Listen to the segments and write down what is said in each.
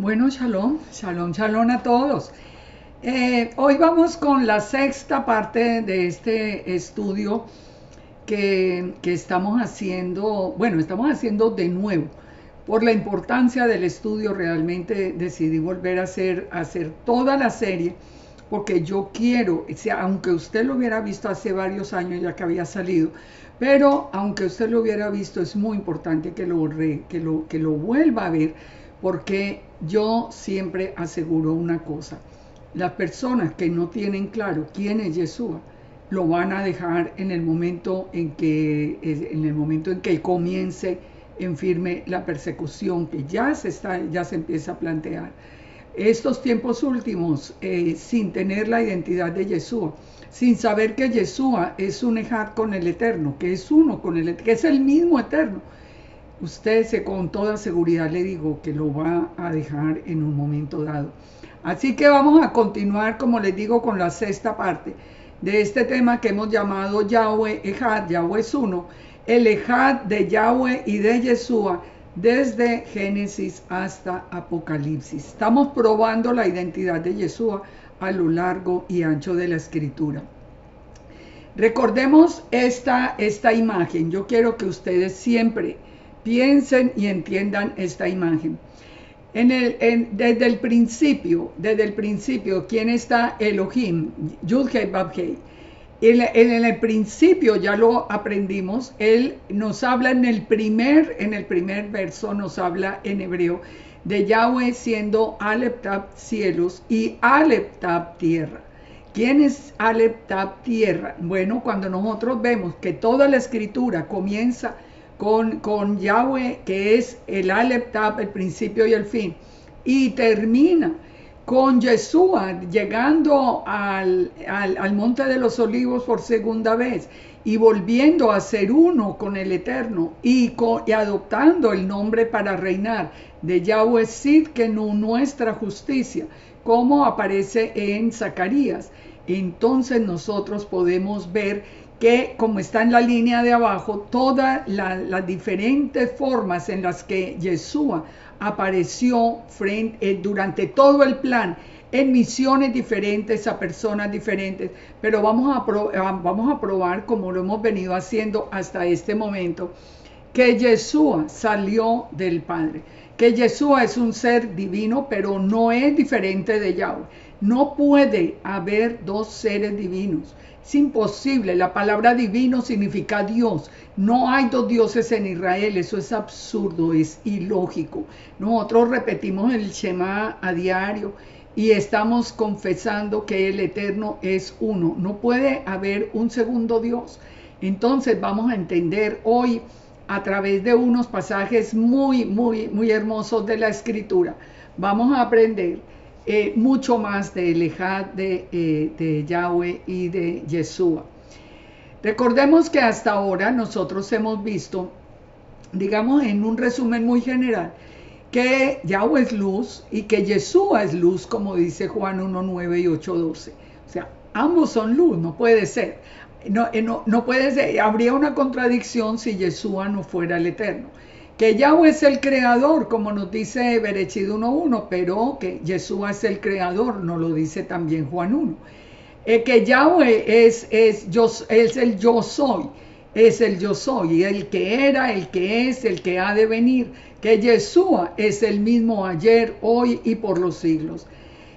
Bueno, shalom a todos. Hoy vamos con la sexta parte de este estudio que estamos haciendo, bueno, estamos haciendo de nuevo. Por la importancia del estudio, realmente decidí volver a hacer toda la serie, porque yo quiero, o sea, aunque usted lo hubiera visto hace varios años ya que había salido, pero aunque usted lo hubiera visto, es muy importante que lo vuelva a ver, porque yo siempre aseguro una cosa: las personas que no tienen claro quién es Yeshua lo van a dejar en el momento en que comience en firme la persecución que ya se empieza a plantear. Estos tiempos últimos, sin tener la identidad de Yeshua, sin saber que Yeshua es un ejad con el Eterno, que es uno con el Eterno, que es el mismo Eterno, con toda seguridad le digo que lo va a dejar en un momento dado. Así que vamos a continuar, como les digo, con la sexta parte de este tema que hemos llamado Yahweh Ejad. Yahweh es uno, el Ejad de Yahweh y de Yeshua, desde Génesis hasta Apocalipsis. Estamos probando la identidad de Yeshua a lo largo y ancho de la Escritura. Recordemos esta imagen. Yo quiero que ustedes siempre piensen y entiendan esta imagen. Desde el principio, ¿quién está? Elohim, Yud-Hei, Vav-Hei. En el principio ya lo aprendimos. Él nos habla en el primer verso, nos habla en hebreo de Yahweh siendo Aleph Tab cielos y Aleph Tab tierra. ¿Quién es Aleph Tab tierra? Bueno, cuando nosotros vemos que toda la escritura comienza con Yahweh, que es el Aleph Tab, el principio y el fin, y termina con Yeshua llegando al Monte de los Olivos por segunda vez y volviendo a ser uno con el Eterno y adoptando el nombre para reinar de Yahweh Sidkenu, nuestra justicia, como aparece en Zacarías. Entonces nosotros podemos ver que, como está en la línea de abajo, todas las diferentes formas en las que Yeshua apareció durante todo el plan, en misiones diferentes, a personas diferentes, pero vamos a probar, como lo hemos venido haciendo hasta este momento, que Yeshua salió del Padre, que Yeshua es un ser divino, pero no es diferente de Yahweh. No puede haber dos seres divinos. Es imposible. La palabra divino significa Dios. No hay dos dioses en Israel. Eso es absurdo, es ilógico. Nosotros repetimos el Shema a diario y estamos confesando que el Eterno es uno. No puede haber un segundo Dios. Entonces vamos a entender hoy, a través de unos pasajes muy hermosos de la Escritura, vamos a aprender mucho más del Ejad de Yahweh y de Yeshua. Recordemos que hasta ahora nosotros hemos visto, digamos en un resumen muy general, que Yahweh es luz y que Yeshua es luz, como dice Juan 1:9 y 8:12. O sea, ambos son luz, no puede ser. No puede ser, habría una contradicción si Yeshua no fuera el Eterno. Que Yahweh es el creador, como nos dice Berechid 1:1, pero que Yeshua es el creador, nos lo dice también Juan 1. Que Yahweh es el yo soy, es el yo soy, el que era, el que es, el que ha de venir. Que Yeshua es el mismo ayer, hoy y por los siglos.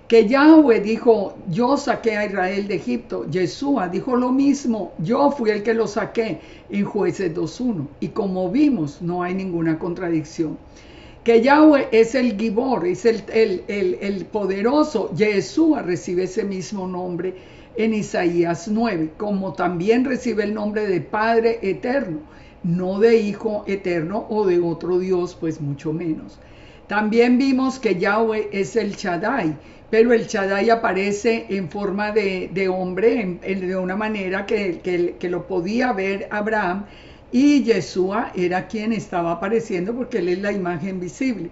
Que Yahweh dijo, yo saqué a Israel de Egipto. Yeshua dijo lo mismo, yo fui el que lo saqué, en Jueces 2:1. Y como vimos, no hay ninguna contradicción. Que Yahweh es el Gibor, es el poderoso. Yeshua recibe ese mismo nombre en Isaías 9, como también recibe el nombre de Padre eterno, no de Hijo eterno o de otro Dios, pues mucho menos. También vimos que Yahweh es el Shaddai, pero el Shaddai aparece en forma de hombre, de una manera que lo podía ver Abraham, y Yeshua era quien estaba apareciendo porque él es la imagen visible.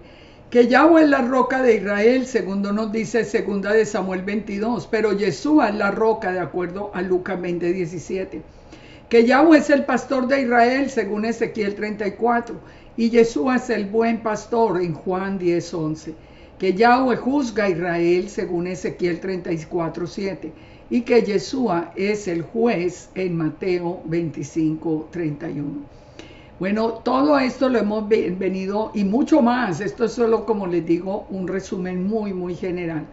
Que Yahweh es la roca de Israel, segundo nos dice segunda de Samuel 22, pero Yeshua es la roca, de acuerdo a Lucas 20:17. Que Yahweh es el pastor de Israel, según Ezequiel 34, y Yeshua es el buen pastor, en Juan 10:11. que Yahweh juzga a Israel según Ezequiel 34:7 y que Yeshua es el juez en Mateo 25:31. Bueno, todo esto lo hemos venido y mucho más. Esto es solo, como les digo, un resumen muy general.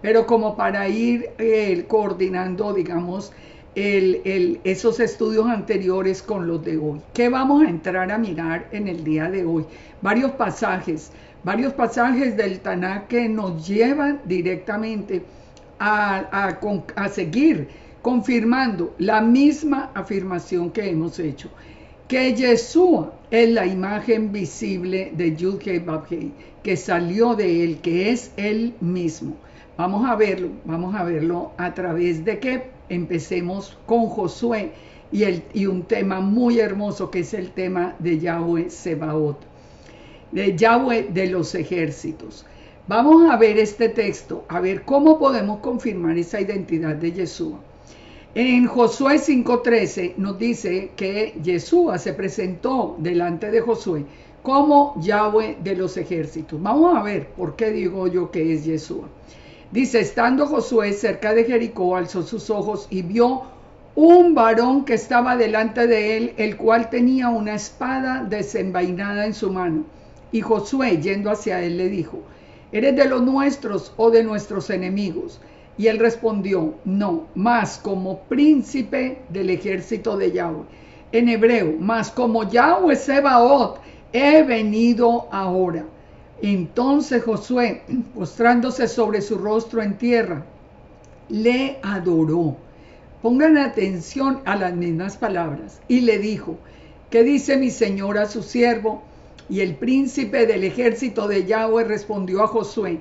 Pero como para ir coordinando, digamos, esos estudios anteriores con los de hoy. ¿Qué vamos a entrar a mirar en el día de hoy? Varios pasajes del Tanaj que nos llevan directamente a seguir confirmando la misma afirmación que hemos hecho, que Yeshua es la imagen visible de Yud-Heh-Vav-Heh, que salió de él, que es él mismo. Vamos a verlo a través de que empecemos con Josué y un tema muy hermoso que es el tema de Yahweh Sebaot, de Yahweh de los ejércitos. Vamos a ver este texto, a ver cómo podemos confirmar esa identidad de Yeshua. En Josué 5:13 nos dice que Yeshua se presentó delante de Josué como Yahweh de los ejércitos. Vamos a ver por qué digo yo que es Yeshua. Dice, estando Josué cerca de Jericó, alzó sus ojos y vio un varón que estaba delante de él, el cual tenía una espada desenvainada en su mano. Y Josué, yendo hacia él, le dijo, ¿eres de los nuestros o de nuestros enemigos? Y él respondió, no, más como príncipe del ejército de Yahweh. En hebreo, más como Yahweh Sebaot, he venido ahora. Entonces Josué, postrándose sobre su rostro en tierra, le adoró. Pongan atención a las mismas palabras. Y le dijo, ¿qué dice mi señor a su siervo? Y el príncipe del ejército de Yahweh respondió a Josué,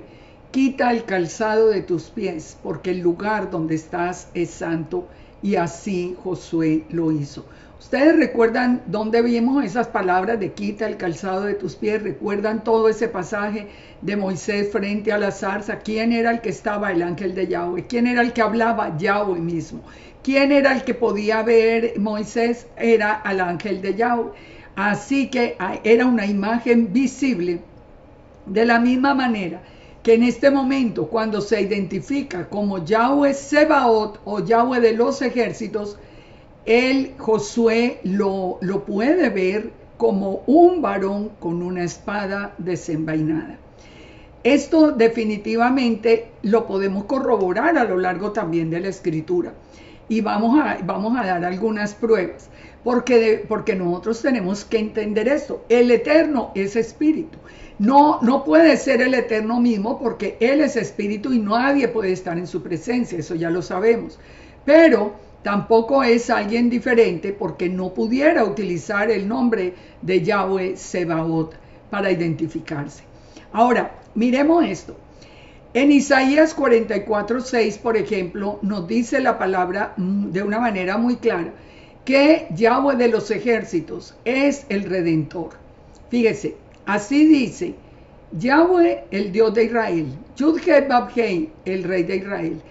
quita el calzado de tus pies, porque el lugar donde estás es santo. Y así Josué lo hizo. ¿Ustedes recuerdan dónde vimos esas palabras de quita el calzado de tus pies? ¿Recuerdan todo ese pasaje de Moisés frente a la zarza? ¿Quién era el que estaba? El ángel de Yahweh. ¿Quién era el que hablaba? Yahweh mismo. ¿Quién era el que podía ver Moisés? Era al ángel de Yahweh. Así que era una imagen visible. De la misma manera que en este momento, cuando se identifica como Yahweh Sebaot o Yahweh de los ejércitos, Josué lo puede ver como un varón con una espada desenvainada. Esto definitivamente lo podemos corroborar a lo largo también de la escritura. Y vamos a dar algunas pruebas, porque nosotros tenemos que entender esto. El Eterno es espíritu. No puede ser el Eterno mismo porque Él es espíritu y nadie puede estar en su presencia, eso ya lo sabemos. Pero tampoco es alguien diferente porque no pudiera utilizar el nombre de Yahweh Sebaot para identificarse. Ahora, miremos esto. En Isaías 44:6, por ejemplo, nos dice la palabra de una manera muy clara que Yahweh de los ejércitos es el Redentor. Fíjese, así dice, Yahweh, el Dios de Israel, Yud-Heh-Vav-Heh, el Rey de Israel,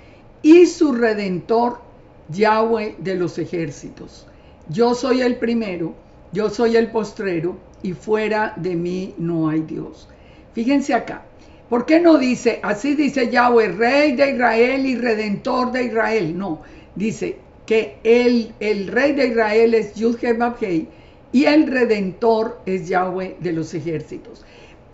y su Redentor, Yahweh de los ejércitos. Yo soy el primero, yo soy el postrero, y fuera de mí no hay Dios. Fíjense acá, ¿por qué no dice, así dice Yahweh, Rey de Israel y Redentor de Israel? No, dice que el Rey de Israel es Yud-Heh-Vav-Heh y el Redentor es Yahweh de los ejércitos.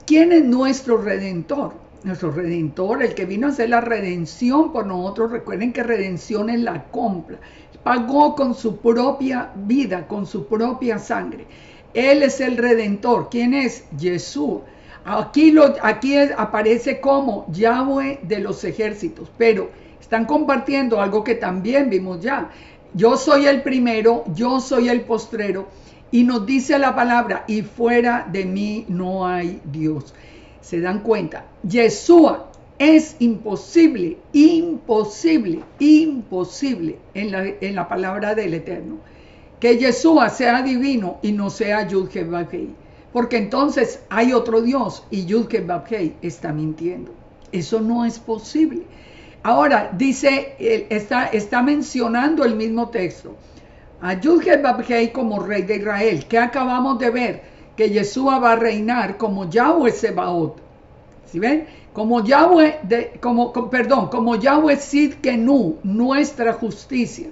¿Quién es nuestro Redentor? Nuestro Redentor, el que vino a hacer la redención por nosotros. Recuerden que redención es la compra. Pagó con su propia vida, con su propia sangre. Él es el Redentor. ¿Quién es? Yeshua. Aquí aparece como Yahweh de los ejércitos, pero están compartiendo algo que también vimos ya. Yo soy el primero, yo soy el postrero, y nos dice la palabra, y fuera de mí no hay Dios. ¿Se dan cuenta? Yeshua es imposible en la palabra del Eterno. Que Yeshua sea divino y no sea Yud-Heh-Vav-Heh. Porque entonces hay otro Dios y Yud-Heh-Vav-Heh está mintiendo. Eso no es posible. Ahora, dice, está mencionando el mismo texto a Yud-Heh-Vav-Heh como Rey de Israel, que acabamos de ver, que Yeshua va a reinar como Yahweh Sebaot. ¿Sí ven? Como Yahweh, como Yahweh Sidkenu, nuestra justicia.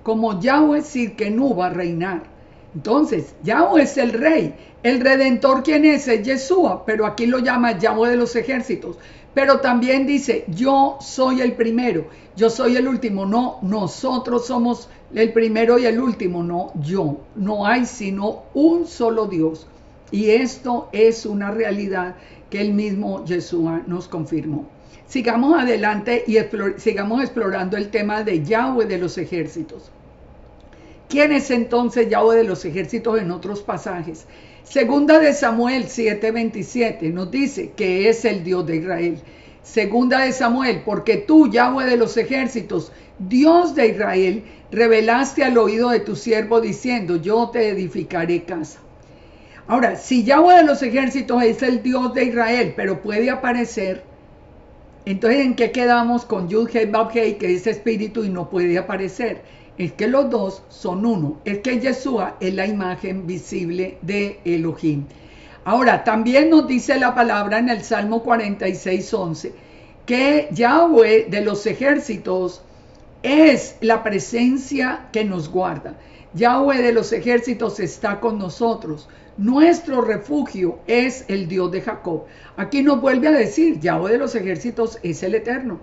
Como Yahweh Sidkenu va a reinar. Entonces, Yahweh es el rey. El redentor, ¿quién es? Es Yeshua, pero aquí lo llama Yahweh de los ejércitos. Pero también dice, yo soy el primero, yo soy el último. No, nosotros somos el primero y el último, no yo. No hay sino un solo Dios. Y esto es una realidad que el mismo Yeshua nos confirmó. Sigamos adelante y sigamos explorando el tema de Yahweh de los ejércitos. ¿Quién es entonces Yahweh de los ejércitos en otros pasajes? Segunda de Samuel 7:27 nos dice que es el Dios de Israel. Segunda de Samuel, porque tú, Yahweh de los ejércitos, Dios de Israel, revelaste al oído de tu siervo diciendo, yo te edificaré casa. Ahora, si Yahweh de los ejércitos es el Dios de Israel, pero puede aparecer, entonces ¿en qué quedamos con Yud-Heh Vav-Heh, que es espíritu y no puede aparecer? Es que los dos son uno. Es que Yeshua es la imagen visible de Elohim. Ahora, también nos dice la palabra en el Salmo 46:11 que Yahweh de los ejércitos es la presencia que nos guarda. Yahweh de los ejércitos está con nosotros. Nuestro refugio es el Dios de Jacob. Aquí nos vuelve a decir, Yahweh de los ejércitos es el eterno,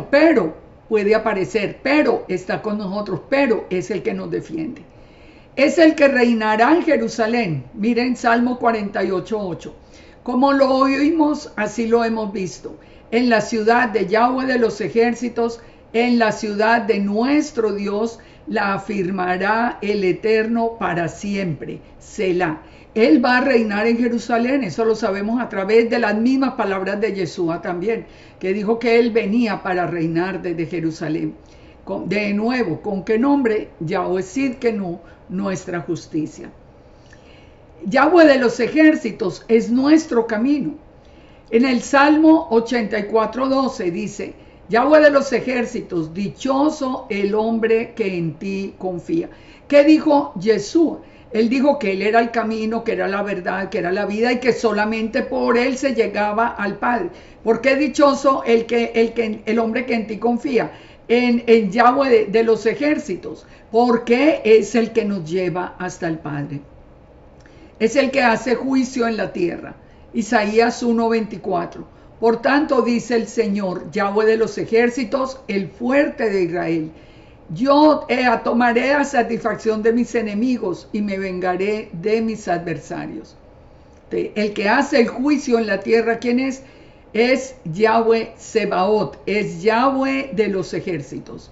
pero puede aparecer, pero está con nosotros, pero es el que nos defiende. Es el que reinará en Jerusalén. Miren Salmo 48:8. Como lo oímos, así lo hemos visto. En la ciudad de Yahweh de los ejércitos, en la ciudad de nuestro Dios, la afirmará el Eterno para siempre. Selah. Él va a reinar en Jerusalén, eso lo sabemos a través de las mismas palabras de Yeshua también, que dijo que él venía para reinar desde Jerusalén. De nuevo, ¿con qué nombre? Yahweh Sidkenu, nuestra justicia. Yahweh de los ejércitos es nuestro camino. En el Salmo 84:12 dice, Yahweh de los ejércitos, dichoso el hombre que en ti confía. ¿Qué dijo Yeshua? Él dijo que él era el camino, que era la verdad, que era la vida y que solamente por él se llegaba al Padre. ¿Por qué dichoso el hombre que en ti confía? En Yahweh de los ejércitos, porque es el que nos lleva hasta el Padre. Es el que hace juicio en la tierra. Isaías 1:24. Por tanto, dice el Señor, Yahweh de los ejércitos, el fuerte de Israel, yo tomaré a satisfacción de mis enemigos y me vengaré de mis adversarios. El que hace el juicio en la tierra, ¿quién es? Es Yahweh Sebaot, es Yahweh de los ejércitos.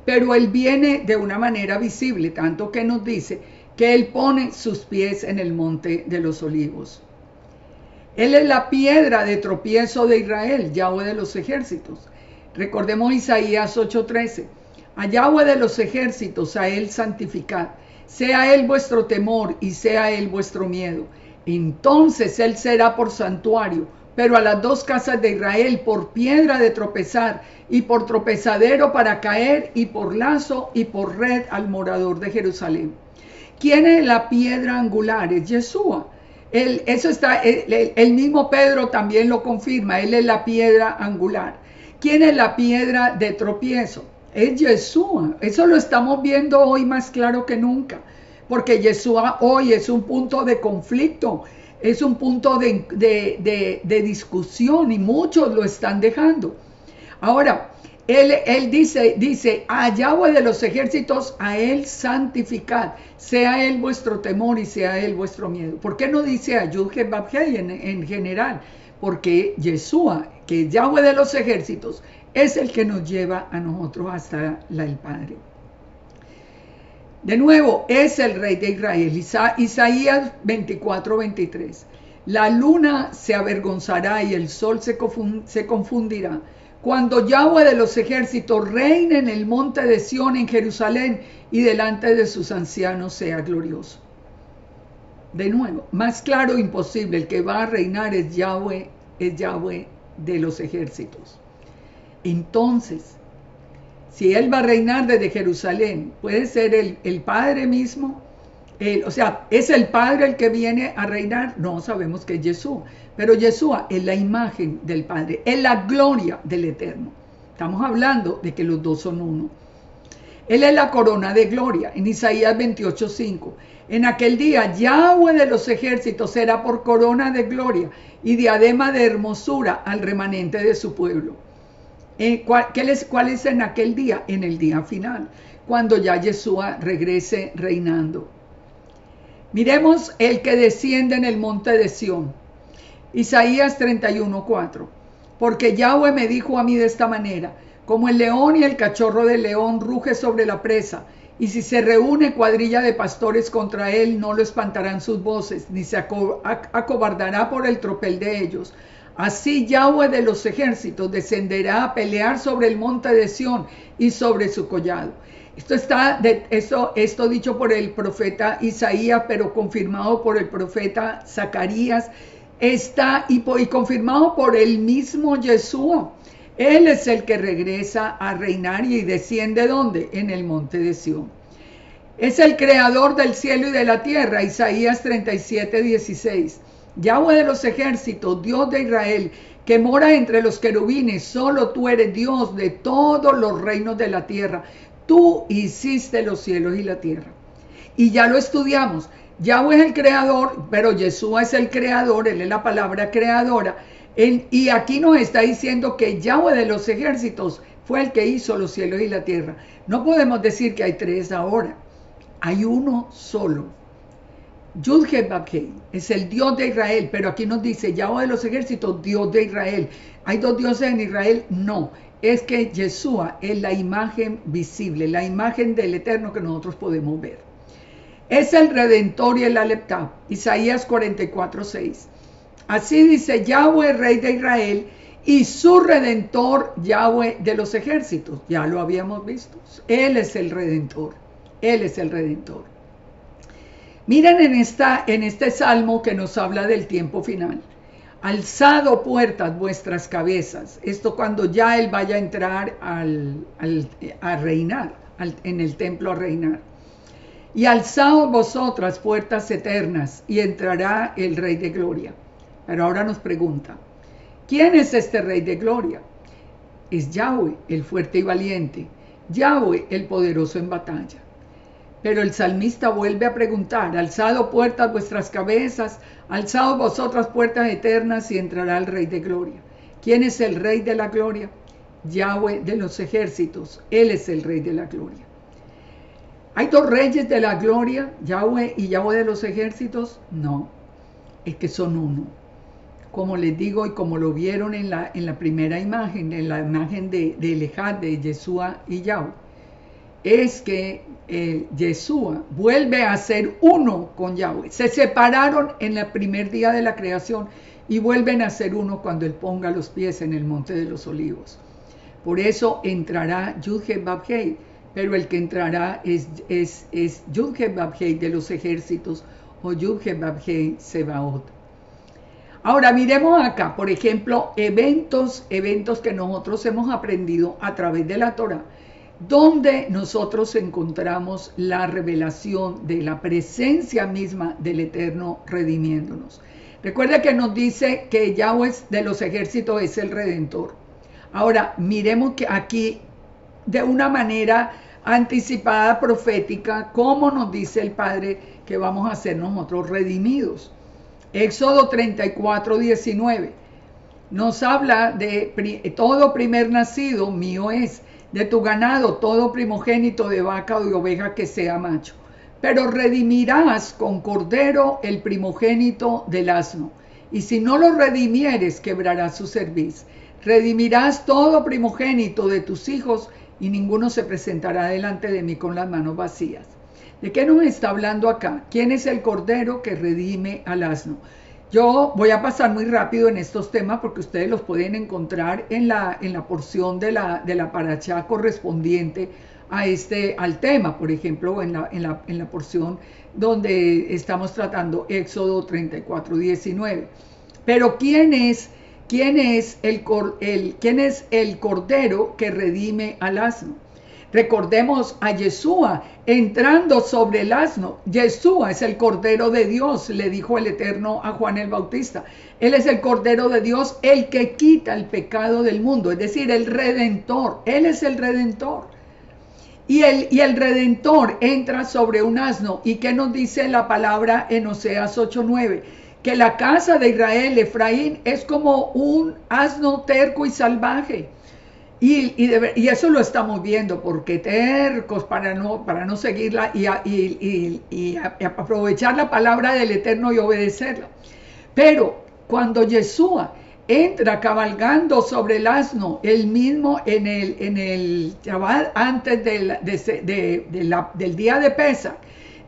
Pero él viene de una manera visible, tanto que nos dice que él pone sus pies en el monte de los olivos. Él es la piedra de tropiezo de Israel, Yahweh de los ejércitos. Recordemos Isaías 8:13. A Yahweh de los ejércitos, a él santificad. Sea él vuestro temor y sea él vuestro miedo. Entonces él será por santuario, pero a las dos casas de Israel por piedra de tropezar y por tropezadero para caer y por lazo y por red al morador de Jerusalén. ¿Quién es la piedra angular? Es Yeshua. El mismo Pedro también lo confirma. Él es la piedra angular. ¿Quién es la piedra de tropiezo? Es Yeshua. Eso lo estamos viendo hoy más claro que nunca, porque Yeshua hoy es un punto de conflicto, es un punto de discusión y muchos lo están dejando. Ahora, él dice, a Yahweh de los ejércitos, a él santificad, sea él vuestro temor y sea él vuestro miedo. ¿Por qué no dice a Yud-Heh Vav-Heh en general? Porque Yeshua, que es Yahweh de los ejércitos, es el que nos lleva a nosotros hasta el Padre. De nuevo, es el Rey de Israel. Isaías 24:23. La luna se avergonzará y el sol se confundirá. Cuando Yahweh de los ejércitos reine en el monte de Sión en Jerusalén y delante de sus ancianos sea glorioso. De nuevo, más claro imposible, el que va a reinar es Yahweh de los ejércitos. Entonces, si él va a reinar desde Jerusalén, puede ser el Padre mismo, O sea, ¿es el Padre el que viene a reinar? No, sabemos que es Yeshua. Pero Yeshua es la imagen del Padre, es la gloria del Eterno. Estamos hablando de que los dos son uno. Él es la corona de gloria, en Isaías 28:5. En aquel día, Yahweh de los ejércitos será por corona de gloria y diadema de hermosura al remanente de su pueblo. ¿Cuál es en aquel día? En el día final, cuando ya Yeshua regrese reinando. Miremos el que desciende en el monte de Sión. Isaías 31:4. Porque Yahweh me dijo a mí de esta manera: como el león y el cachorro del león ruge sobre la presa, y si se reúne cuadrilla de pastores contra él, no lo espantarán sus voces, ni se acobardará por el tropel de ellos. Así Yahweh de los ejércitos descenderá a pelear sobre el monte de Sión y sobre su collado. Esto dicho por el profeta Isaías, pero confirmado por el profeta Zacarías, y confirmado por el mismo Yeshua. Él es el que regresa a reinar y desciende ¿dónde? En el monte de Sión. Es el creador del cielo y de la tierra, Isaías 37:16. Yahweh de los ejércitos, Dios de Israel, que mora entre los querubines, solo tú eres Dios de todos los reinos de la tierra. Tú hiciste los cielos y la tierra. Y ya lo estudiamos. Yahweh es el creador, pero Yeshua es el creador, él es la palabra creadora. Y aquí nos está diciendo que Yahweh de los ejércitos fue el que hizo los cielos y la tierra. No podemos decir que hay tres ahora. Hay uno solo. Yud-Heh-Vav-Heh es el Dios de Israel, pero aquí nos dice Yahweh de los ejércitos, Dios de Israel. ¿Hay dos dioses en Israel? No. Es que Yeshua es la imagen visible, la imagen del Eterno que nosotros podemos ver. Es el Redentor y el Aleptab. Isaías 44:6. Así dice Yahweh, Rey de Israel, y su Redentor, Yahweh de los ejércitos. Ya lo habíamos visto. Él es el Redentor. Él es el Redentor. Miren en este salmo que nos habla del tiempo final. Alzado puertas vuestras cabezas. Esto cuando ya él vaya a entrar a reinar, en el templo a reinar. Y alzaos vosotras puertas eternas, y entrará el Rey de Gloria. Pero ahora nos pregunta, ¿quién es este Rey de Gloria? Es Yahweh, el fuerte y valiente, Yahweh, el poderoso en batalla. Pero el salmista vuelve a preguntar, alzado puertas vuestras cabezas, alzaos vosotras puertas eternas, y entrará el Rey de Gloria. ¿Quién es el Rey de la Gloria? Yahweh de los ejércitos, él es el Rey de la Gloria. ¿Hay dos reyes de la gloria, Yahweh y Yahweh de los ejércitos? No, es que son uno. Como les digo y como lo vieron en la primera imagen, en la imagen de Elejad, de Yeshua y Yahweh, es que Yeshua vuelve a ser uno con Yahweh. Se separaron en el primer día de la creación y vuelven a ser uno cuando él ponga los pies en el monte de los olivos. Por eso entrará Yud-Heh-Vav-Heh, pero el que entrará es Yud-Heh-Vav-Heh de los ejércitos, o Yud-Heh-Vav-Heh Sebaot. Ahora miremos acá, por ejemplo, eventos que nosotros hemos aprendido a través de la Torah, donde nosotros encontramos la revelación de la presencia misma del Eterno redimiéndonos. Recuerda que nos dice que Yahweh de los ejércitos es el Redentor. Ahora, miremos que aquí, de una manera anticipada, profética, cómo nos dice el Padre que vamos a ser nosotros redimidos. Éxodo 34:19 nos habla de todo primer nacido mío es, de tu ganado todo primogénito de vaca o de oveja que sea macho, pero redimirás con cordero el primogénito del asno, y si no lo redimieres quebrarás su cerviz. Redimirás todo primogénito de tus hijos, y ninguno se presentará delante de mí con las manos vacías. ¿De qué nos está hablando acá? ¿Quién es el cordero que redime al asno? Yo voy a pasar muy rápido en estos temas porque ustedes los pueden encontrar en la porción de la parashá correspondiente al tema, por ejemplo, en la porción donde estamos tratando Éxodo 34:19. Pero ¿quién es el cordero que redime al asno? Recordemos a Yeshua entrando sobre el asno. Yeshua es el Cordero de Dios, le dijo el Eterno a Juan el Bautista. Él es el Cordero de Dios, el que quita el pecado del mundo, es decir, el Redentor. Él es el Redentor. Y el Redentor entra sobre un asno. ¿Y qué nos dice la palabra en Oseas 8:9? Que la casa de Israel, Efraín, es como un asno terco y salvaje. Y eso lo estamos viendo, porque tercos para no seguirla y aprovechar la palabra del Eterno y obedecerla. Pero cuando Yeshua entra cabalgando sobre el asno, él mismo en el Shabbat antes del día de Pesach,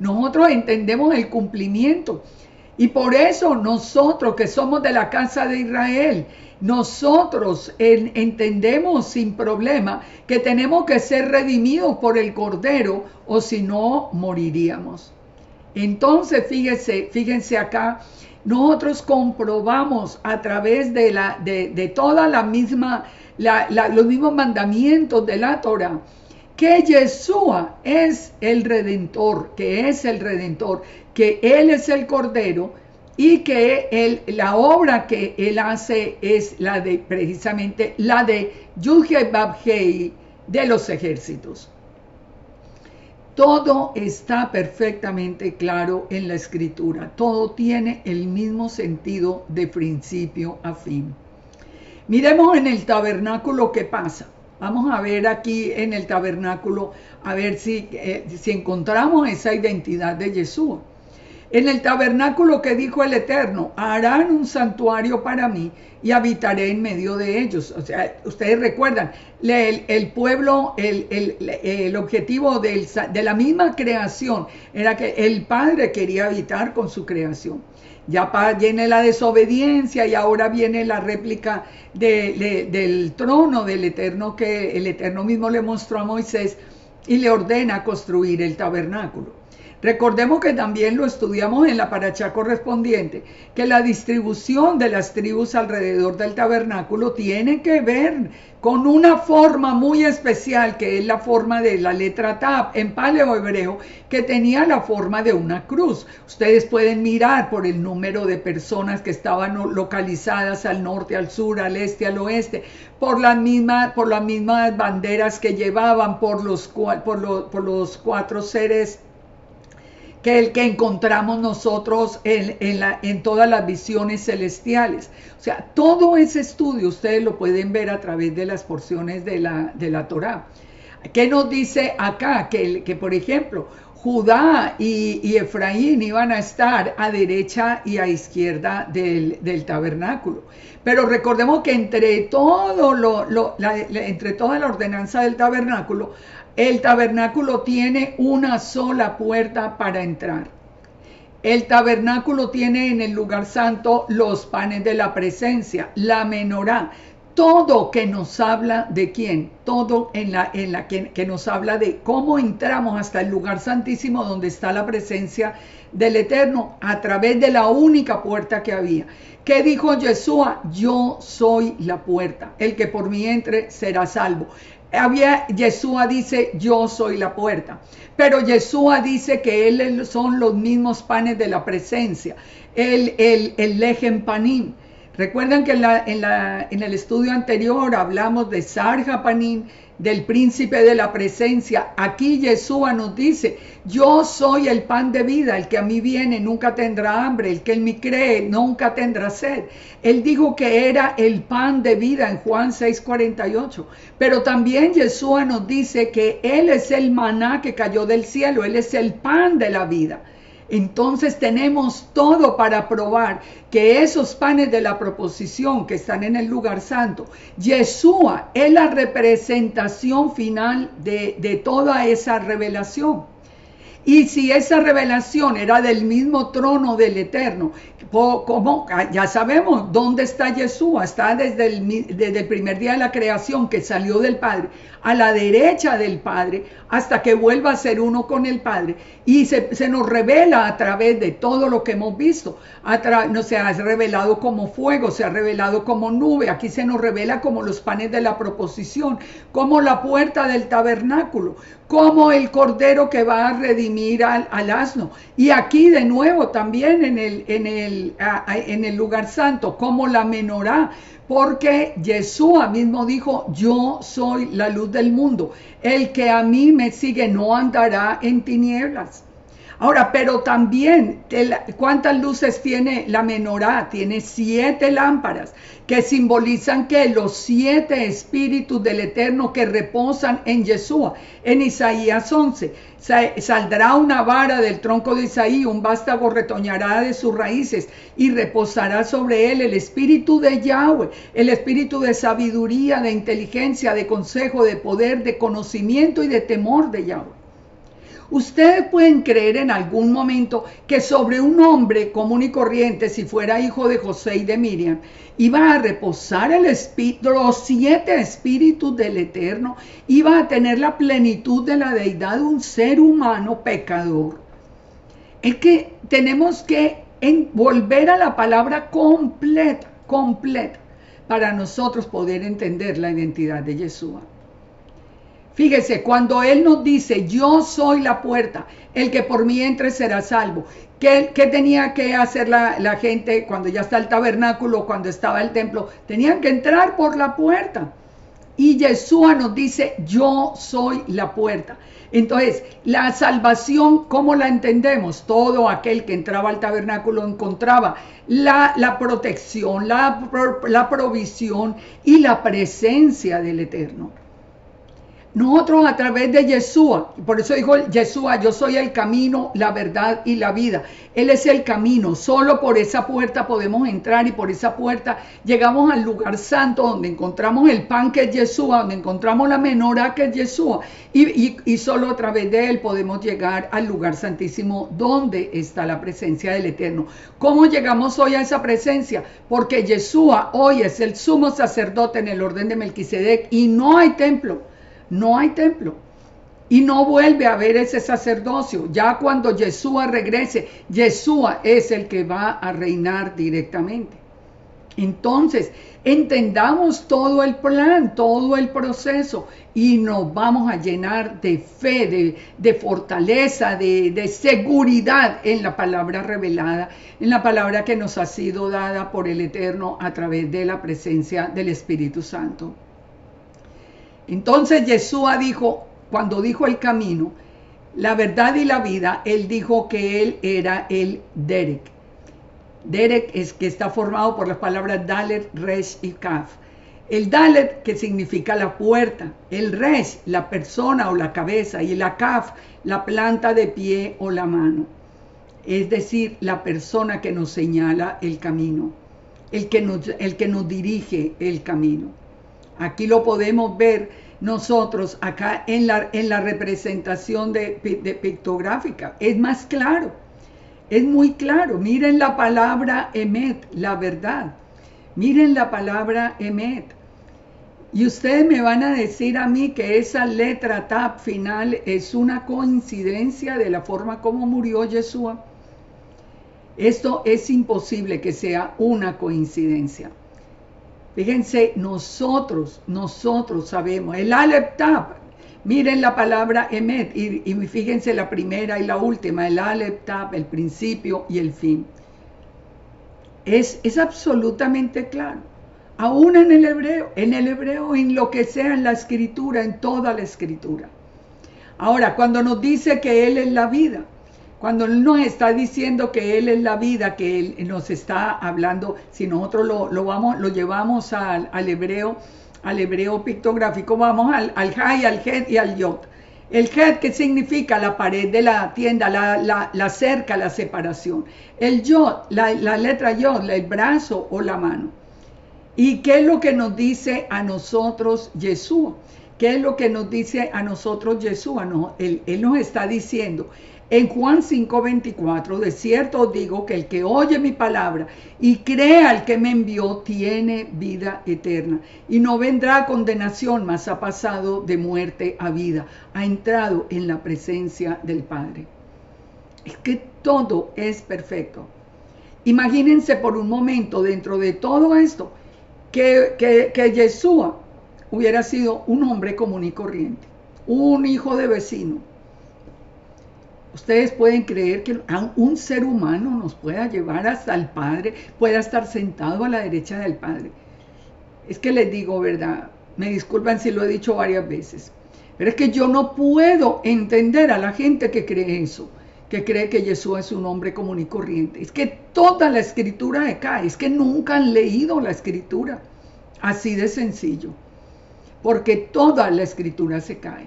nosotros entendemos el cumplimiento. Y por eso nosotros que somos de la casa de Israel, nosotros entendemos sin problema que tenemos que ser redimidos por el Cordero, o si no, moriríamos. Entonces, fíjense acá, nosotros comprobamos a través de toda la misma, los mismos mandamientos de la Torah, que Yeshua es el Redentor, que Él es el Cordero, y que la obra que Él hace es precisamente la de Yud-Heh-Vav-Heh de los ejércitos. Todo está perfectamente claro en la Escritura. Todo tiene el mismo sentido de principio a fin. Miremos en el tabernáculo qué pasa. Vamos a ver aquí en el tabernáculo, a ver si encontramos esa identidad de Yeshua. En el tabernáculo que dijo el Eterno, harán un santuario para mí y habitaré en medio de ellos. O sea, ustedes recuerdan, el pueblo, el objetivo de la misma creación era que el Padre quería habitar con su creación. Ya viene la desobediencia y ahora viene la réplica del trono del Eterno, que el Eterno mismo le mostró a Moisés y le ordena construir el tabernáculo. Recordemos que también lo estudiamos en la parashá correspondiente, que la distribución de las tribus alrededor del tabernáculo tiene que ver con una forma muy especial, que es la forma de la letra Tav en paleo-hebreo, que tenía la forma de una cruz. Ustedes pueden mirar por el número de personas que estaban localizadas al norte, al sur, al este, al oeste, por las mismas banderas que llevaban, por los cuatro seres que encontramos nosotros en todas las visiones celestiales. O sea, todo ese estudio ustedes lo pueden ver a través de las porciones de la Torá. ¿Qué nos dice acá? Que por ejemplo, Judá y Efraín iban a estar a derecha y a izquierda del tabernáculo. Pero recordemos que entre toda la ordenanza del tabernáculo, el tabernáculo tiene una sola puerta para entrar. El tabernáculo tiene en el lugar santo los panes de la presencia, la menorá, todo que nos habla de quién, todo que nos habla de cómo entramos hasta el lugar santísimo donde está la presencia del Eterno a través de la única puerta que había. ¿Qué dijo Yeshua? Yo soy la puerta, el que por mí entre será salvo. Yeshua dice, yo soy la puerta, pero Yeshua dice que él son los mismos panes de la presencia, el Lechem Panim. Recuerdan que en el estudio anterior hablamos de Sarja Panim, del príncipe de la presencia. Aquí Yeshua nos dice, yo soy el pan de vida, el que a mí viene nunca tendrá hambre, el que en mí cree nunca tendrá sed. Él dijo que era el pan de vida en Juan 6:48, pero también Yeshua nos dice que Él es el maná que cayó del cielo, Él es el pan de la vida. Entonces tenemos todo para probar que esos panes de la proposición que están en el lugar santo, Yeshua es la representación final de toda esa revelación. Y si esa revelación era del mismo trono del Eterno, ¿cómo? Ya sabemos dónde está Yeshua, está desde el primer día de la creación, que salió del Padre, a la derecha del Padre, hasta que vuelva a ser uno con el Padre. Y se nos revela a través de todo lo que hemos visto. No se ha revelado como fuego, se ha revelado como nube. Aquí se nos revela como los panes de la proposición, como la puerta del tabernáculo, como el cordero que va a redimir al asno. Y aquí de nuevo también en el lugar santo, como la menorá, porque Yeshua mismo dijo: yo soy la luz del mundo, el que a mí me sigue no andará en tinieblas. Ahora, pero también, ¿cuántas luces tiene la menorá? Tiene 7 lámparas que simbolizan que los 7 espíritus del Eterno que reposan en Yeshua. En Isaías 11, saldrá una vara del tronco de Isaí, un vástago retoñará de sus raíces y reposará sobre él el espíritu de Yahweh, el espíritu de sabiduría, de inteligencia, de consejo, de poder, de conocimiento y de temor de Yahweh. Ustedes pueden creer en algún momento que sobre un hombre común y corriente, si fuera hijo de José y de Miriam, iba a reposar los 7 espíritus del Eterno, iba a tener la plenitud de la deidad de un ser humano pecador. Es que tenemos que volver a la palabra completa, para nosotros poder entender la identidad de Yeshua. Fíjese, cuando Él nos dice: yo soy la puerta, el que por mí entre será salvo. ¿Qué tenía que hacer la gente cuando ya está el tabernáculo, cuando estaba el templo? Tenían que entrar por la puerta. Y Yeshua nos dice: yo soy la puerta. Entonces, la salvación, ¿cómo la entendemos? Todo aquel que entraba al tabernáculo encontraba la protección, la provisión y la presencia del Eterno. Nosotros a través de Yeshua, por eso dijo Yeshua: yo soy el camino, la verdad y la vida. Él es el camino, solo por esa puerta podemos entrar, y por esa puerta llegamos al lugar santo, donde encontramos el pan, que es Yeshua, donde encontramos la menorá, que es Yeshua, y solo a través de él podemos llegar al lugar santísimo, donde está la presencia del Eterno. ¿Cómo llegamos hoy a esa presencia? Porque Yeshua hoy es el sumo sacerdote en el orden de Melquisedec, y no hay templo. No hay templo y no vuelve a haber ese sacerdocio. Ya cuando Yeshua regrese, Yeshua es el que va a reinar directamente. Entonces, entendamos todo el plan, todo el proceso, y nos vamos a llenar de fe, de fortaleza, de seguridad en la palabra revelada, en la palabra que nos ha sido dada por el Eterno a través de la presencia del Espíritu Santo. Entonces Yeshua dijo, cuando dijo el camino, la verdad y la vida, él dijo que él era el Derek. Derek es que está formado por las palabras Dalet, Resh y Kaf. El Dalet, que significa la puerta, el Resh, la persona o la cabeza, y la Kaf, la planta de pie o la mano. Es decir, la persona que nos señala el camino, el que nos dirige el camino. Aquí lo podemos ver nosotros acá en la representación pictográfica. Es más claro, es muy claro. Miren la palabra Emet, la verdad. Miren la palabra Emet. Y ustedes me van a decir a mí que esa letra Tap final es una coincidencia de la forma como murió Yeshua. Esto es imposible que sea una coincidencia. Fíjense, nosotros sabemos, el Aleph Tap, miren la palabra Emet, y fíjense la primera y la última, el Aleph Tap, el principio y el fin. Es absolutamente claro, aún en el hebreo, en lo que sea en la escritura, en toda la escritura. Ahora, cuando nos dice que Él es la vida, cuando Él nos está diciendo que Él es la vida, que Él nos está hablando, si nosotros lo llevamos al hebreo pictográfico, vamos al Hay, al Het y al Yod. El Het, que significa la pared de la tienda, la cerca, la separación. El Yod, la letra Yod, el brazo o la mano. ¿Y qué es lo que nos dice a nosotros Yeshua? ¿Qué es lo que nos dice a nosotros Yeshua? No, él nos está diciendo: En Juan 5:24, de cierto os digo que el que oye mi palabra y crea al que me envió tiene vida eterna y no vendrá a condenación, mas ha pasado de muerte a vida, ha entrado en la presencia del Padre. Es que todo es perfecto. Imagínense por un momento dentro de todo esto que Yeshua hubiera sido un hombre común y corriente, un hijo de vecino. Ustedes pueden creer que un ser humano nos pueda llevar hasta el Padre, pueda estar sentado a la derecha del Padre. Es que les digo, ¿verdad? Me disculpan si lo he dicho varias veces, pero es que yo no puedo entender a la gente que cree eso, que cree que Jesús es un hombre común y corriente. Es que toda la escritura decae, es que nunca han leído la escritura, así de sencillo, porque toda la escritura se cae.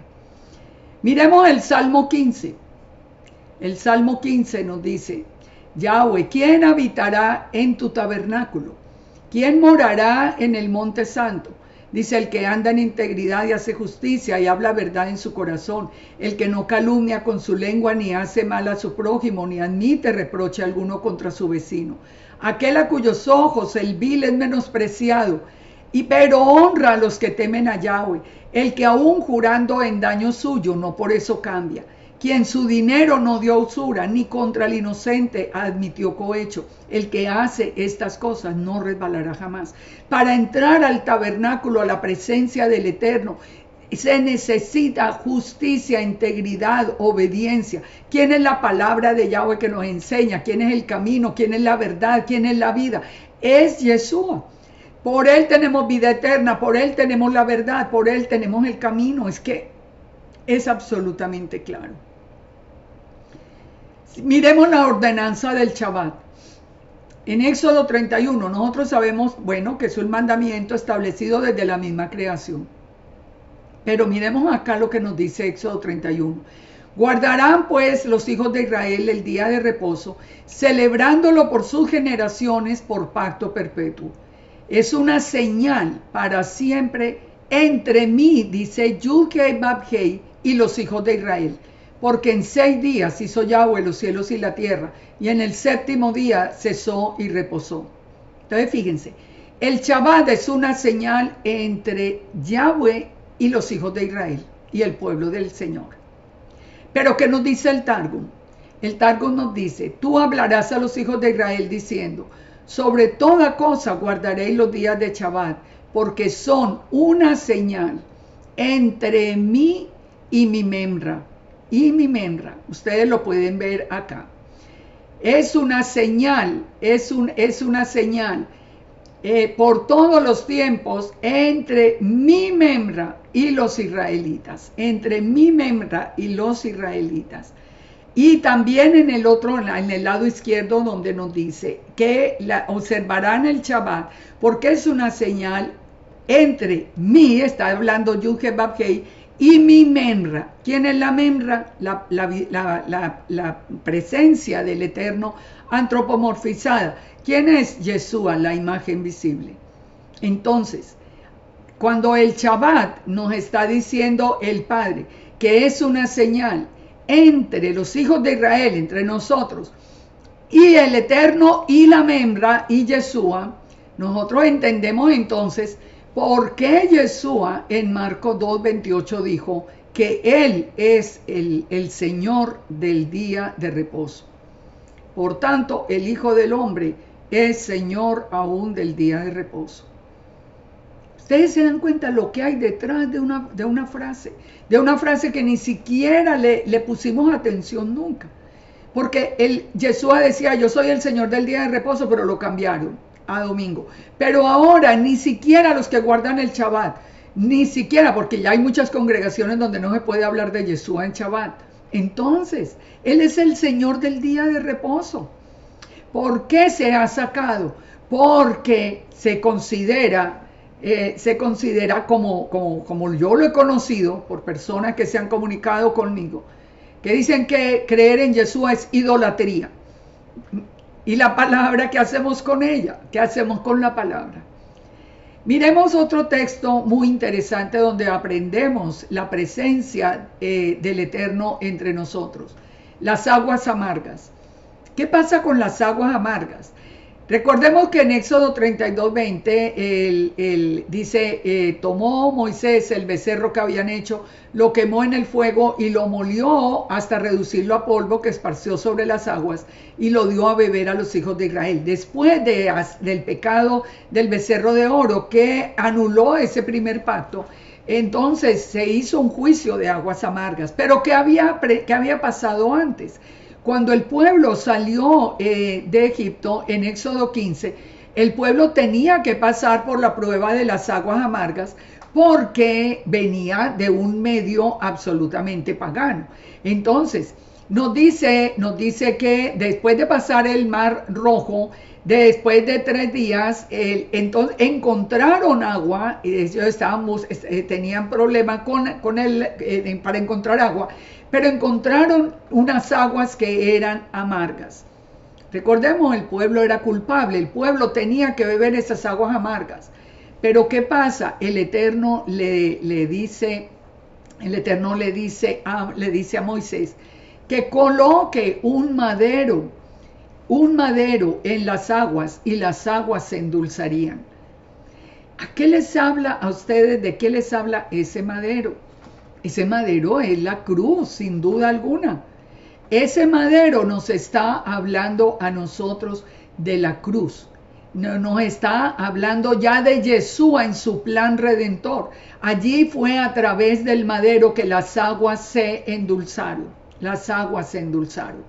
Miremos el Salmo 15. El Salmo 15 nos dice: Yahweh, ¿quién habitará en tu tabernáculo? ¿Quién morará en el monte santo? Dice: el que anda en integridad y hace justicia y habla verdad en su corazón, el que no calumnia con su lengua ni hace mal a su prójimo, ni admite reproche alguno contra su vecino. Aquel a cuyos ojos el vil es menospreciado, pero honra a los que temen a Yahweh, el que aún jurando en daño suyo no por eso cambia, quien su dinero no dio usura, ni contra el inocente admitió cohecho. El que hace estas cosas no resbalará jamás. Para entrar al tabernáculo, a la presencia del Eterno, se necesita justicia, integridad, obediencia. ¿Quién es la palabra de Yahweh que nos enseña? ¿Quién es el camino? ¿Quién es la verdad? ¿Quién es la vida? Es Yeshua. Por Él tenemos vida eterna, por Él tenemos la verdad, por Él tenemos el camino. Es que es absolutamente claro. Miremos la ordenanza del Shabbat. En Éxodo 31, nosotros sabemos, bueno, que es un mandamiento establecido desde la misma creación. Pero miremos acá lo que nos dice Éxodo 31. Guardarán pues los hijos de Israel el día de reposo, celebrándolo por sus generaciones por pacto perpetuo. Es una señal para siempre entre mí, dice Yud-Hei Vav-Hei, y los hijos de Israel. Porque en 6 días hizo Yahweh los cielos y la tierra, y en el 7º día cesó y reposó. Entonces fíjense, el Shabbat es una señal entre Yahweh y los hijos de Israel, y el pueblo del Señor. Pero ¿qué nos dice el Targum? El Targum nos dice: tú hablarás a los hijos de Israel diciendo: sobre toda cosa guardaréis los días de Shabbat, porque son una señal entre mí y mi memra. Y mi memra, ustedes lo pueden ver acá. Es una señal, es una señal por todos los tiempos entre mi memra y los israelitas. Entre mi memra y los israelitas. Y también en el otro, en el lado izquierdo, donde nos dice que observarán el Shabbat, porque es una señal entre mí, está hablando Yud-Hei Vav-Hei, y mi memra. ¿Quién es la memra? La presencia del Eterno antropomorfizada. ¿Quién es? Yeshua, la imagen visible. Entonces, cuando el Shabbat nos está diciendo el Padre que es una señal entre los hijos de Israel, entre nosotros, y el Eterno y la memra y Yeshua, nosotros entendemos entonces por qué Yeshua en Marcos 2:28 dijo que Él es el Señor del día de reposo. Por tanto, el Hijo del Hombre es Señor aún del día de reposo. Ustedes se dan cuenta lo que hay detrás de una frase que ni siquiera le pusimos atención nunca. Porque Yeshua decía: yo soy el Señor del día de reposo, pero lo cambiaron a domingo. Pero ahora ni siquiera los que guardan el Shabbat, ni siquiera, porque ya hay muchas congregaciones donde no se puede hablar de Yeshua en Shabbat. Entonces, Él es el Señor del día de reposo. ¿Por qué se ha sacado? Porque se considera como yo lo he conocido por personas que se han comunicado conmigo, que dicen que creer en Yeshua es idolatría. ¿Y la palabra qué hacemos con ella? ¿Qué hacemos con la palabra? Miremos otro texto muy interesante donde aprendemos la presencia del Eterno entre nosotros. las aguas amargas. ¿Qué pasa con las aguas amargas? Recordemos que en Éxodo 32:20 él dice, tomó Moisés el becerro que habían hecho, lo quemó en el fuego y lo molió hasta reducirlo a polvo que esparció sobre las aguas y lo dio a beber a los hijos de Israel. Después del pecado del becerro de oro que anuló ese primer pacto, entonces se hizo un juicio de aguas amargas. Pero ¿qué había pasado antes? Cuando el pueblo salió de Egipto en Éxodo 15, el pueblo tenía que pasar por la prueba de las aguas amargas porque venía de un medio absolutamente pagano. Entonces, nos dice que después de pasar el Mar Rojo, después de 3 días, entonces encontraron agua, y ellos tenían problemas para encontrar agua, pero encontraron unas aguas que eran amargas. Recordemos, el pueblo era culpable, el pueblo tenía que beber esas aguas amargas. Pero ¿qué pasa? El Eterno le dice a Moisés que coloque un madero en las aguas y las aguas se endulzarían. ¿A qué les habla a ustedes? ¿De qué les habla ese madero? Ese madero es la cruz, sin duda alguna. Ese madero nos está hablando a nosotros de la cruz. Nos está hablando ya de Yeshua en su plan redentor. Allí fue a través del madero que las aguas se endulzaron. Las aguas se endulzaron.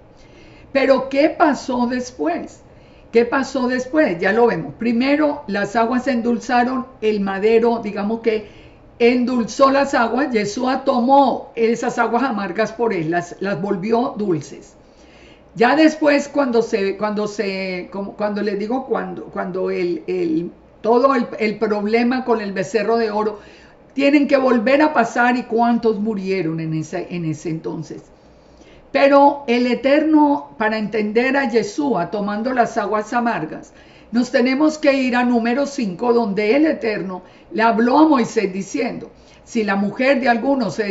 Pero ¿qué pasó después? ¿Qué pasó después? Ya lo vemos. Primero, las aguas se endulzaron, el madero, digamos que endulzó las aguas. Yeshua tomó esas aguas amargas por él, las volvió dulces. Ya después, cuando todo el problema con el becerro de oro, tienen que volver a pasar, y cuántos murieron en ese entonces. Pero el Eterno, para entender a Yeshua tomando las aguas amargas, nos tenemos que ir a número 5, donde el Eterno le habló a Moisés diciendo: si la mujer de alguno se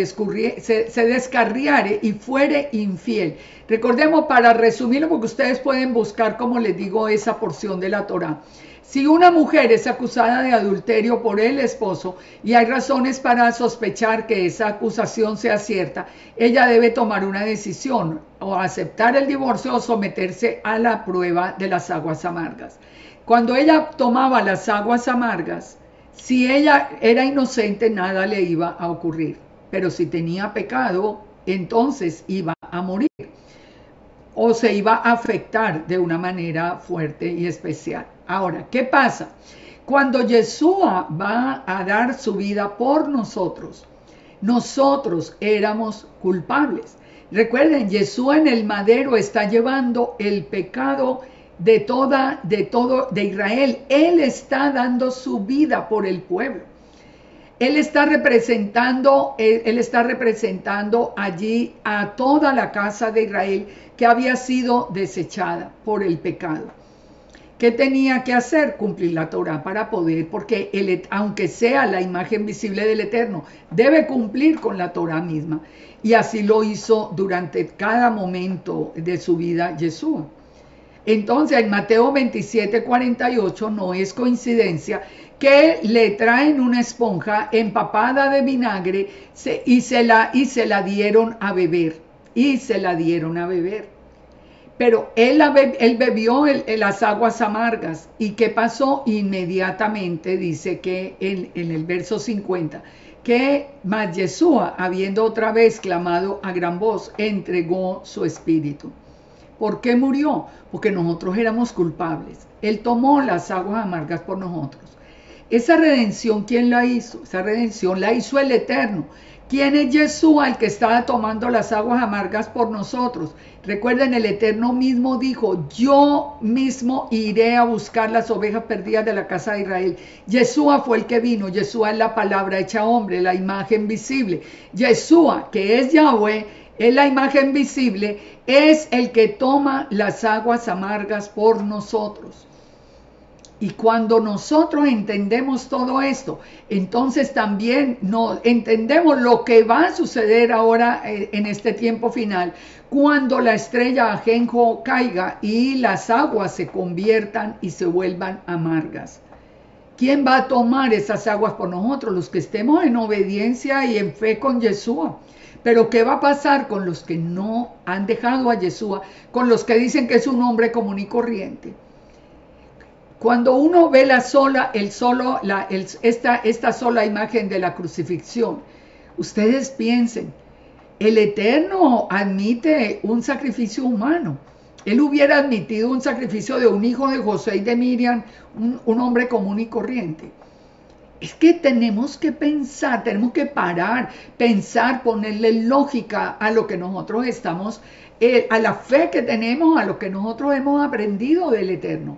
descarriare y fuere infiel. Recordemos, para resumirlo, porque ustedes pueden buscar, como les digo, esa porción de la Torá. Si una mujer es acusada de adulterio por el esposo y hay razones para sospechar que esa acusación sea cierta, ella debe tomar una decisión: o aceptar el divorcio o someterse a la prueba de las aguas amargas. Cuando ella tomaba las aguas amargas, si ella era inocente, nada le iba a ocurrir. Pero si tenía pecado, entonces iba a morir o se iba a afectar de una manera fuerte y especial. Ahora, ¿qué pasa? Cuando Yeshua va a dar su vida por nosotros, nosotros éramos culpables. Recuerden, Yeshua en el madero está llevando el pecado de Israel. Él está dando su vida por el pueblo. Él está representando allí a toda la casa de Israel que había sido desechada por el pecado. ¿Qué tenía que hacer? Cumplir la Torá para poder, porque aunque sea la imagen visible del Eterno, debe cumplir con la Torá misma. Y así lo hizo durante cada momento de su vida Yeshua. Entonces, en Mateo 27:48 no es coincidencia que le traen una esponja empapada de vinagre y se la dieron a beber. Pero él bebió las aguas amargas. ¿Y qué pasó? Inmediatamente dice que en el verso 50, que mas Yeshua, habiendo otra vez clamado a gran voz, entregó su espíritu. ¿Por qué murió? Porque nosotros éramos culpables. Él tomó las aguas amargas por nosotros. Esa redención, ¿quién la hizo? Esa redención la hizo el Eterno. ¿Quién es Yeshua, el que estaba tomando las aguas amargas por nosotros? Recuerden, el Eterno mismo dijo: yo mismo iré a buscar las ovejas perdidas de la casa de Israel. Yeshua fue el que vino. Yeshua es la palabra hecha hombre, la imagen visible. Yeshua, que es Yahweh, es la imagen visible, es el que toma las aguas amargas por nosotros. Y cuando nosotros entendemos todo esto, entonces también entendemos lo que va a suceder ahora en este tiempo final, cuando la estrella Ajenjo caiga y las aguas se conviertan y se vuelvan amargas. ¿Quién va a tomar esas aguas por nosotros? Los que estemos en obediencia y en fe con Yeshua. Pero ¿qué va a pasar con los que no han dejado a Yeshua? Con los que dicen que es un hombre común y corriente. Cuando uno ve esta sola imagen de la crucifixión, ustedes piensen, el Eterno admite un sacrificio humano. Él hubiera admitido un sacrificio de un hijo de José y de Miriam, un hombre común y corriente. Es que tenemos que pensar, tenemos que parar, pensar, ponerle lógica a lo que nosotros estamos, a la fe que tenemos, a lo que nosotros hemos aprendido del Eterno.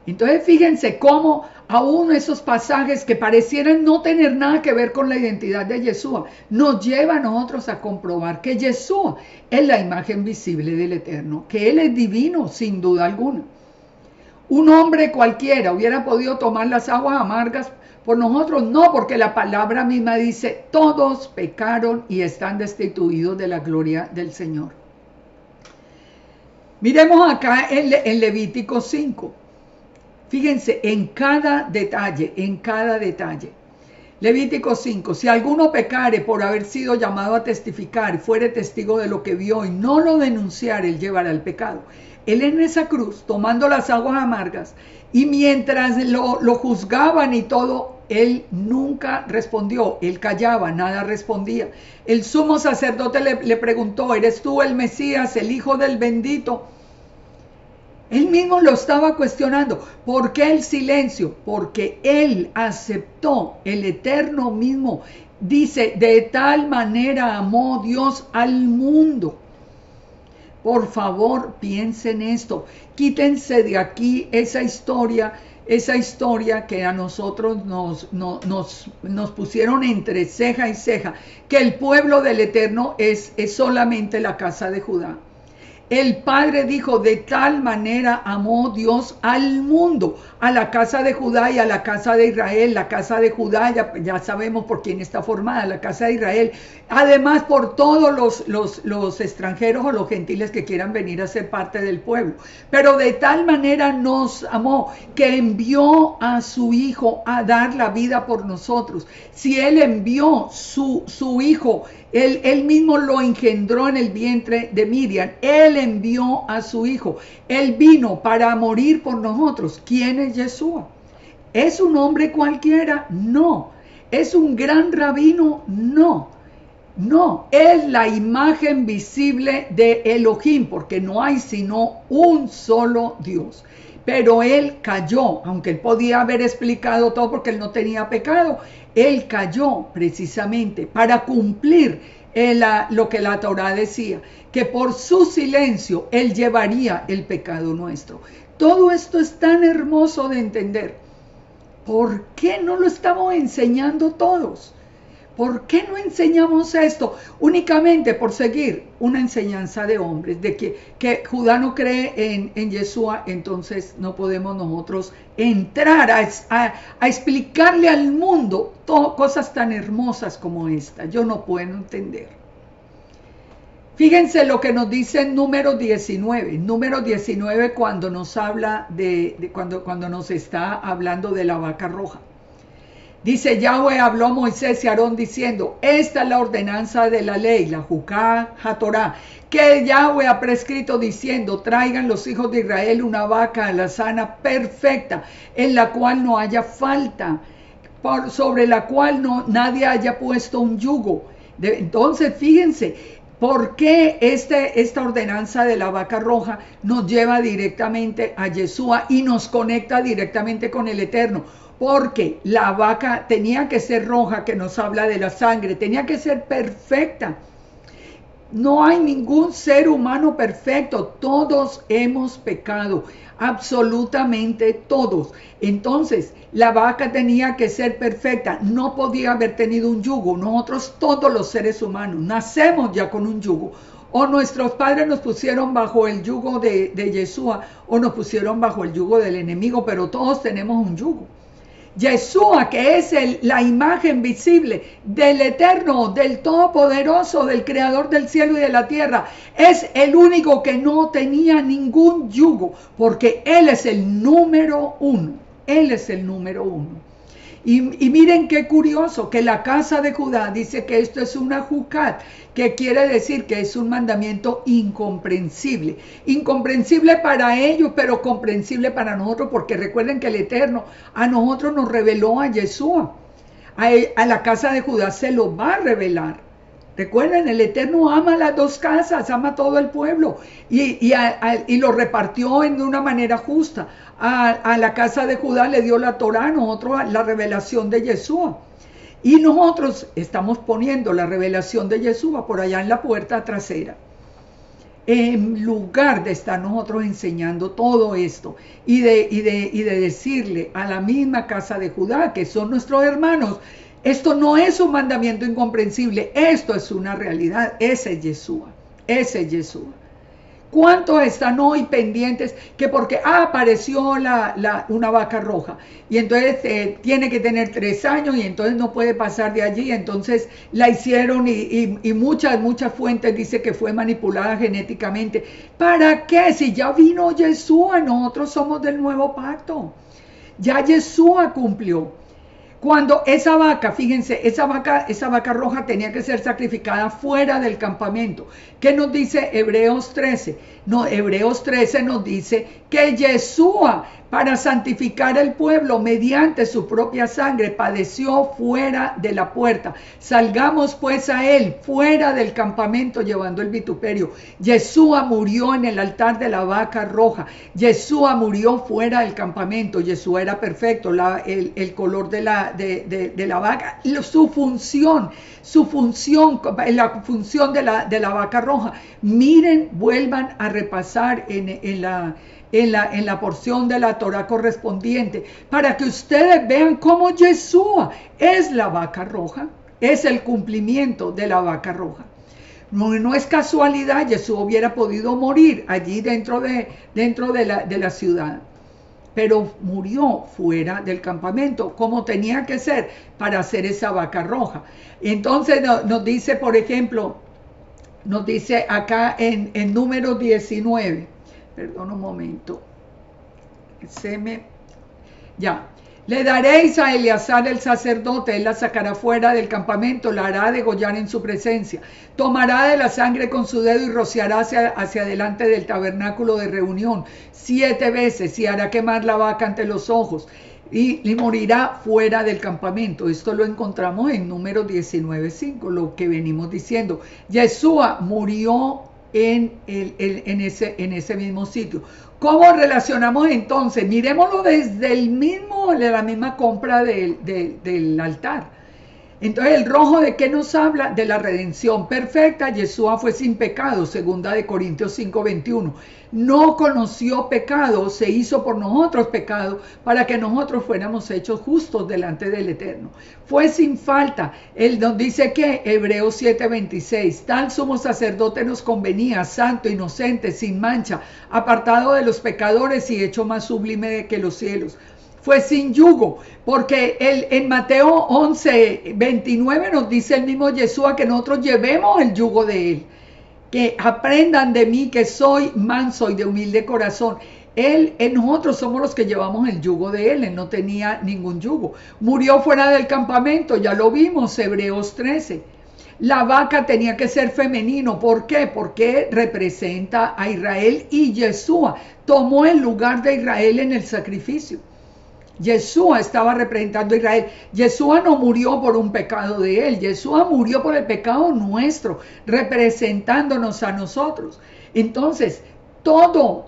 Entonces fíjense cómo aún esos pasajes que parecieran no tener nada que ver con la identidad de Yeshua, nos lleva a nosotros a comprobar que Yeshua es la imagen visible del Eterno, que Él es divino sin duda alguna. Un hombre cualquiera hubiera podido tomar las aguas amargas por nosotros, no, porque la palabra misma dice, todos pecaron y están destituidos de la gloria del Señor. Miremos acá en Levítico 5. Fíjense, en cada detalle. Levítico 5, si alguno pecare por haber sido llamado a testificar, fuere testigo de lo que vio y no lo denunciare, él llevará el pecado. Él en esa cruz, tomando las aguas amargas, y mientras lo juzgaban y todo, él nunca respondió, él callaba, nada respondía. El sumo sacerdote le preguntó, ¿eres tú el Mesías, el Hijo del Bendito? Él mismo lo estaba cuestionando. ¿Por qué el silencio? Porque él aceptó, el Eterno mismo dice, de tal manera amó Dios al mundo. Por favor, piensen esto. Quítense de aquí esa historia que a nosotros nos pusieron entre ceja y ceja, que el pueblo del Eterno es solamente la casa de Judá. El Padre dijo, de tal manera amó Dios al mundo, a la casa de Judá y a la casa de Israel. La casa de Judá, ya sabemos por quién está formada, la casa de Israel. Además, por todos los extranjeros o los gentiles que quieran venir a ser parte del pueblo. Pero de tal manera nos amó que envió a su Hijo a dar la vida por nosotros. Si Él envió su Hijo, Él mismo lo engendró en el vientre de Miriam. Él envió a su Hijo. Él vino para morir por nosotros. ¿Quién es Yeshua? ¿Es un hombre cualquiera? No. ¿Es un gran rabino? No. No. Es la imagen visible de Elohim, porque no hay sino un solo Dios. Pero él cayó, aunque él podía haber explicado todo porque él no tenía pecado. Él cayó precisamente para cumplir lo que la Torá decía, que por su silencio él llevaría el pecado nuestro. Todo esto es tan hermoso de entender. ¿Por qué no lo estamos enseñando todos? ¿Por qué no enseñamos esto? Únicamente por seguir una enseñanza de hombres, de que Judá no cree en Yeshua, entonces no podemos nosotros entrar a explicarle al mundo cosas tan hermosas como esta. Yo no puedo entender. Fíjense lo que nos dice en número 19. Número 19 cuando nos habla cuando nos está hablando de la vaca roja. Dice, Yahweh habló a Moisés y Aarón diciendo, esta es la ordenanza de la ley, la Jucá HaTorá, que Yahweh ha prescrito diciendo, traigan los hijos de Israel una vaca alazana perfecta, en la cual no haya falta, sobre la cual nadie haya puesto un yugo. Entonces, fíjense, ¿por qué esta ordenanza de la vaca roja nos lleva directamente a Yeshua y nos conecta directamente con el Eterno? Porque la vaca tenía que ser roja, que nos habla de la sangre, tenía que ser perfecta. No hay ningún ser humano perfecto, todos hemos pecado, absolutamente todos. Entonces, la vaca tenía que ser perfecta, no podía haber tenido un yugo. Nosotros, todos los seres humanos, nacemos ya con un yugo. O nuestros padres nos pusieron bajo el yugo de Yeshua, o nos pusieron bajo el yugo del enemigo, pero todos tenemos un yugo. Yeshua, que es la imagen visible del Eterno, del Todopoderoso, del Creador del cielo y de la tierra, es el único que no tenía ningún yugo, porque Él es el número uno. Él es el número uno. Y miren qué curioso, que la casa de Judá dice que esto es una jucat, que quiere decir que es un mandamiento incomprensible. Incomprensible para ellos, pero comprensible para nosotros, porque recuerden que el Eterno a nosotros nos reveló a Yeshua. A la casa de Judá se lo va a revelar. Recuerden, el Eterno ama las dos casas, ama todo el pueblo y lo repartió en una manera justa. A la casa de Judá le dio la Torá, a nosotros la revelación de Yeshua. Y nosotros estamos poniendo la revelación de Yeshua por allá en la puerta trasera. En lugar de estar nosotros enseñando todo esto y de decirle a la misma casa de Judá, que son nuestros hermanos, esto no es un mandamiento incomprensible, esto es una realidad. Ese es Yeshua, ese es Yeshua. ¿Cuántos están hoy pendientes que porque apareció una vaca roja y entonces tiene que tener 3 años y entonces no puede pasar de allí? Entonces la hicieron y muchas fuentes dicen que fue manipulada genéticamente. ¿Para qué? Si ya vino Yeshua, nosotros somos del nuevo pacto. Ya Yeshua cumplió. Cuando esa vaca, fíjense, esa vaca roja tenía que ser sacrificada fuera del campamento. ¿Qué nos dice Hebreos 13? No, Hebreos 13 nos dice que Yeshua, para santificar el pueblo mediante su propia sangre, padeció fuera de la puerta. Salgamos pues a él fuera del campamento llevando el vituperio. Yeshua murió en el altar de la vaca roja. Yeshua murió fuera del campamento. Yeshua era perfecto, el color de la vaca, su función, la función de la vaca roja. Miren, vuelvan a repasar en la porción de la Torah correspondiente, para que ustedes vean cómo Yeshua es la vaca roja, es el cumplimiento de la vaca roja. No es casualidad, Yeshua hubiera podido morir allí dentro de la ciudad, pero murió fuera del campamento, como tenía que ser para hacer esa vaca roja. Entonces nos dice, por ejemplo, nos dice acá en número 19, perdón un momento, le daréis a Eleazar el sacerdote, él la sacará fuera del campamento, la hará degollar en su presencia, tomará de la sangre con su dedo y rociará hacia adelante del tabernáculo de reunión 7 veces y hará quemar la vaca ante los ojos y morirá fuera del campamento. Esto lo encontramos en número 19:5, lo que venimos diciendo. Yeshua murió en ese mismo sitio. ¿Cómo relacionamos entonces? Miremoslo desde la misma compra del altar. Entonces, el rojo, ¿de qué nos habla? De la redención perfecta. Yeshua fue sin pecado, 2 Corintios 5:21. No conoció pecado, se hizo por nosotros pecado, para que nosotros fuéramos hechos justos delante del Eterno. Fue sin falta. Él nos dice que, Hebreos 7:26, tal sumo sacerdote nos convenía, santo, inocente, sin mancha, apartado de los pecadores y hecho más sublime que los cielos. Fue sin yugo, porque en Mateo 11:29 nos dice el mismo Yeshua que nosotros llevemos el yugo de él, que aprendan de mí que soy manso y de humilde corazón. Nosotros somos los que llevamos el yugo de él no tenía ningún yugo. Murió fuera del campamento, ya lo vimos, Hebreos 13. La vaca tenía que ser femenino, ¿por qué? Porque representa a Israel y Yeshua tomó el lugar de Israel en el sacrificio. Yeshua estaba representando a Israel. Yeshua no murió por un pecado de él. Yeshua murió por el pecado nuestro, representándonos a nosotros. Entonces, todo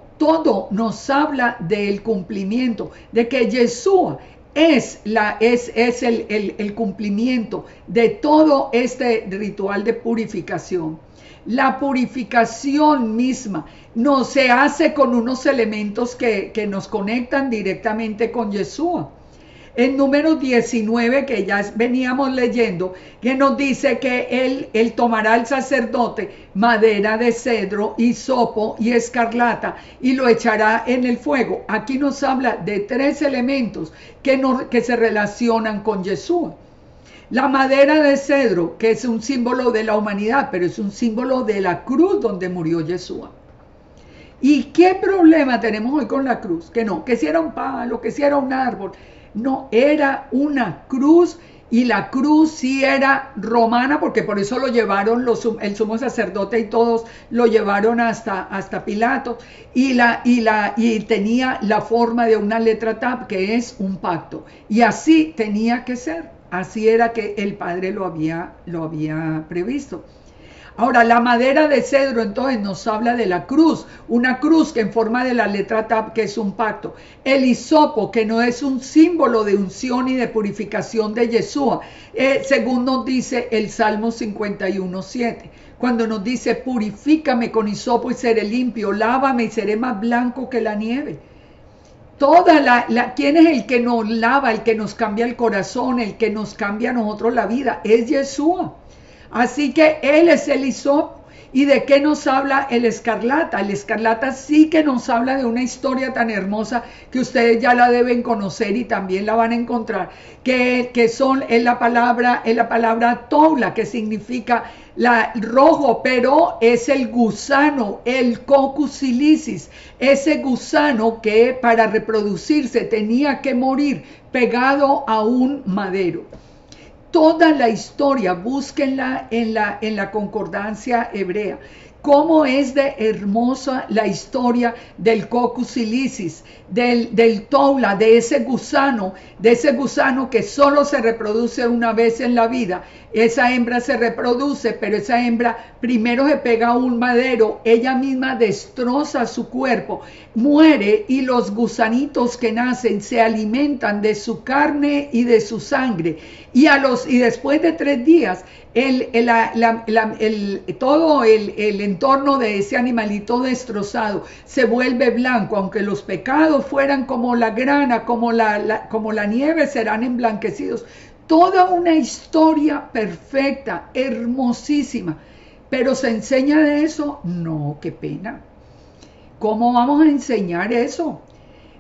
nos habla del cumplimiento, de que Yeshua es el cumplimiento de todo este ritual de purificación. La purificación misma no se hace con unos elementos que nos conectan directamente con Yeshua. en Números 19, que ya veníamos leyendo, que nos dice que él tomará el sacerdote madera de cedro, hisopo y escarlata y lo echará en el fuego. Aquí nos habla de tres elementos que se relacionan con Yeshua. La madera de cedro, que es un símbolo de la humanidad, pero es un símbolo de la cruz donde murió Yeshua. ¿Y qué problema tenemos hoy con la cruz? Que no, que si era un palo, que si era un árbol. No, era una cruz, y la cruz sí era romana, porque por eso lo llevaron el sumo sacerdote y todos lo llevaron hasta Pilato, y tenía la forma de una letra Tav, que es un pacto. Y así tenía que ser. Así era que el Padre lo había previsto. Ahora, la madera de cedro entonces nos habla de la cruz, una cruz que en forma de la letra Tav, que es un pacto. El hisopo, que no es un símbolo de unción y de purificación de Yeshua, según nos dice el Salmo 51:7. Cuando nos dice, purifícame con hisopo y seré limpio, lávame y seré más blanco que la nieve. ¿Quién es el que nos lava, el que nos cambia el corazón, el que nos cambia a nosotros la vida? Es Yeshua. Así que Él es el hisopo. ¿Y de qué nos habla el escarlata? El escarlata sí que nos habla de una historia tan hermosa que ustedes ya la deben conocer y también la van a encontrar, es la palabra toula, que significa rojo, pero es el gusano, el Coccus ilicis, ese gusano que para reproducirse tenía que morir pegado a un madero. Toda la historia, búsquenla en la concordancia hebrea. Cómo es de hermosa la historia del Coccus ilicis, del toula, de ese gusano que solo se reproduce una vez en la vida. Esa hembra se reproduce, pero esa hembra primero se pega a un madero, ella misma destroza su cuerpo, muere, y los gusanitos que nacen se alimentan de su carne y de su sangre. Y después de 3 días, todo el entorno de ese animalito destrozado se vuelve blanco. Aunque los pecados fueran como la grana, como la nieve, serán emblanquecidos. Toda una historia perfecta, hermosísima. ¿Pero se enseña de eso? No, qué pena. ¿Cómo vamos a enseñar eso?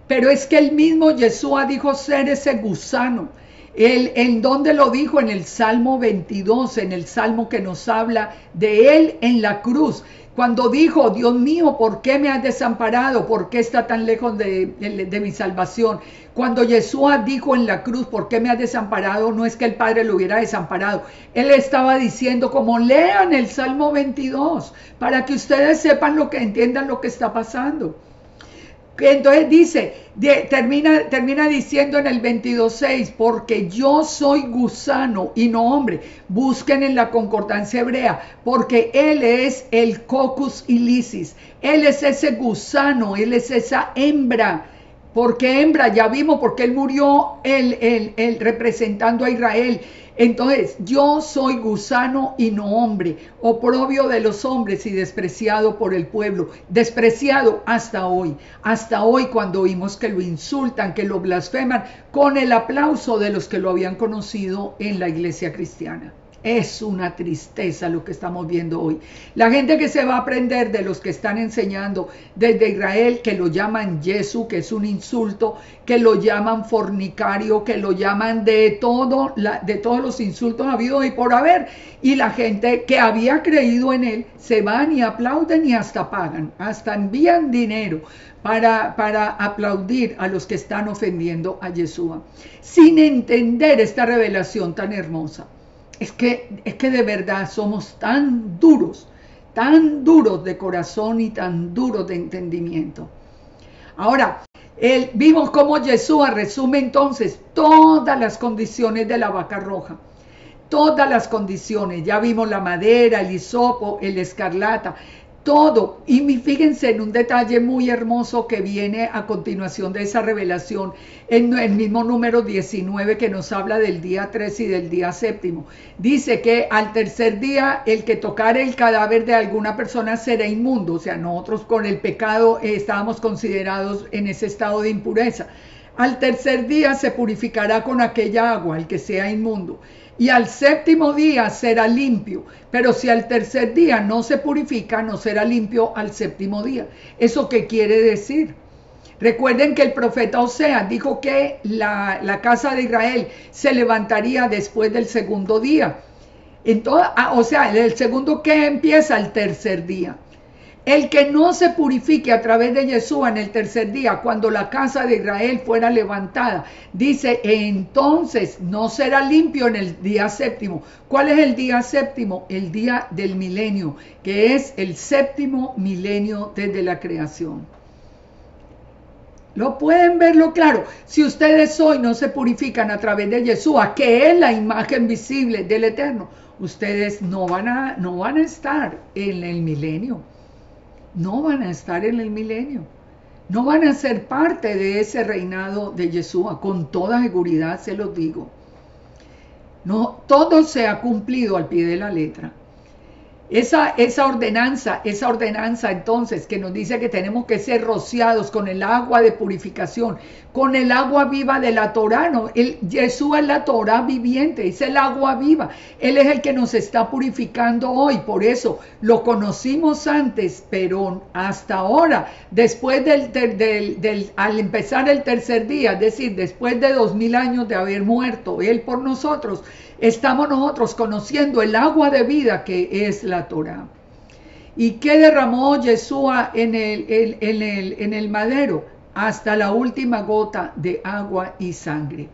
Pero es que el mismo Yeshua dijo ser ese gusano. ¿En dónde lo dijo? En el Salmo 22, en el Salmo que nos habla de Él en la cruz. Cuando dijo, Dios mío, ¿por qué me has desamparado? ¿Por qué está tan lejos de mi salvación? Cuando Yeshua dijo en la cruz, ¿por qué me has desamparado? No es que el Padre lo hubiera desamparado. Él estaba diciendo, como lean el Salmo 22, para que ustedes sepan entiendan lo que está pasando. Entonces dice, termina diciendo en el 22:6, porque yo soy gusano y no hombre. Busquen en la concordancia hebrea, porque Él es el Coccus ilicis, Él es ese gusano, Él es esa hembra. ¿Por qué hembra? Ya vimos, porque Él murió él representando a Israel. Entonces, yo soy gusano y no hombre, oprobio de los hombres y despreciado por el pueblo, despreciado hasta hoy cuando oímos que lo insultan, que lo blasfeman, con el aplauso de los que lo habían conocido en la iglesia cristiana. Es una tristeza lo que estamos viendo hoy. La gente que se va a aprender de los que están enseñando desde Israel, que lo llaman Jesús, que es un insulto, que lo llaman fornicario, que lo llaman de todos los insultos habidos y por haber. Y la gente que había creído en él se van y aplauden y hasta pagan, hasta envían dinero para aplaudir a los que están ofendiendo a Yeshua, sin entender esta revelación tan hermosa. Es que de verdad somos tan duros de corazón y tan duros de entendimiento. Ahora, vimos cómo Yeshua resume entonces todas las condiciones de la vaca roja. Todas las condiciones, ya vimos la madera, el hisopo, el escarlata, todo. Y fíjense en un detalle muy hermoso que viene a continuación de esa revelación, en el mismo número 19 que nos habla del día 3 y del día 7. Dice que al tercer día el que tocare el cadáver de alguna persona será inmundo. O sea, nosotros con el pecado estábamos considerados en ese estado de impureza. Al tercer día se purificará con aquella agua el que sea inmundo, y al séptimo día será limpio. Pero si al tercer día no se purifica, no será limpio al séptimo día. ¿Eso qué quiere decir? Recuerden que el profeta Oseas dijo que la casa de Israel se levantaría después del segundo día. Entonces, o sea, el segundo que empieza el tercer día. El que no se purifique a través de Yeshua en el tercer día, cuando la casa de Israel fuera levantada, dice, entonces no será limpio en el día séptimo. ¿Cuál es el día séptimo? El día del milenio, que es el séptimo milenio desde la creación. ¿Lo pueden verlo claro? Si ustedes hoy no se purifican a través de Yeshua, que es la imagen visible del Eterno, ustedes no van a estar en el milenio. No van a estar en el milenio. No van a ser parte de ese reinado de Yeshua. Con toda seguridad se los digo. No, todo se ha cumplido al pie de la letra. Esa ordenanza entonces que nos dice que tenemos que ser rociados con el agua de purificación, con el agua viva de la Torá, ¿no? Yeshua es la Torá viviente, es el agua viva. Él es el que nos está purificando hoy, por eso lo conocimos antes, pero hasta ahora, después al empezar el tercer día, es decir, después de 2000 años de haber muerto Él por nosotros, estamos nosotros conociendo el agua de vida que es la Torá. ¿Y qué derramó Yeshua en el madero? Hasta la última gota de agua y sangre.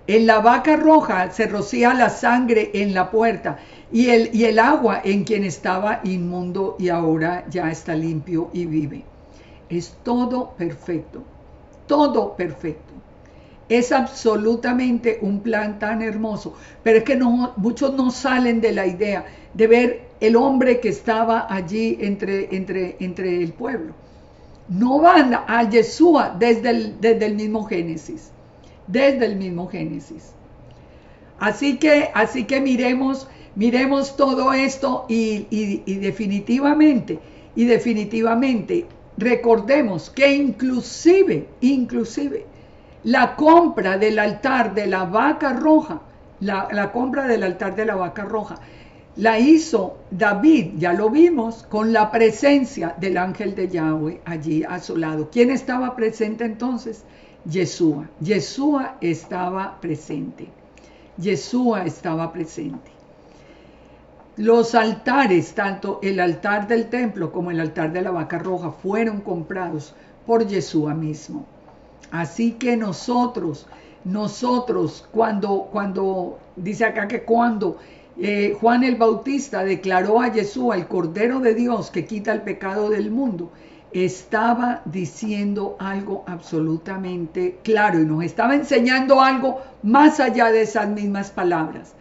En la vaca roja se rocía la sangre en la puerta y el agua en quien estaba inmundo y ahora ya está limpio y vive. Es todo perfecto, todo perfecto. Es absolutamente un plan tan hermoso, pero es que muchos no salen de la idea de ver el hombre que estaba allí entre el pueblo. No van a Yeshua desde el mismo Génesis, desde el mismo Génesis. Así que miremos todo esto y definitivamente recordemos que inclusive la compra del altar de la vaca roja, la compra del altar de la vaca roja, la hizo David, ya lo vimos, con la presencia del ángel de Yahweh allí a su lado. ¿Quién estaba presente entonces? Yeshua. Yeshua estaba presente. Yeshua estaba presente. Los altares, tanto el altar del templo como el altar de la vaca roja, fueron comprados por Yeshua mismo. Así que nosotros, cuando dice acá que cuando Juan el Bautista declaró a Yeshua el Cordero de Dios que quita el pecado del mundo, estaba diciendo algo absolutamente claro y nos estaba enseñando algo más allá de esas mismas palabras.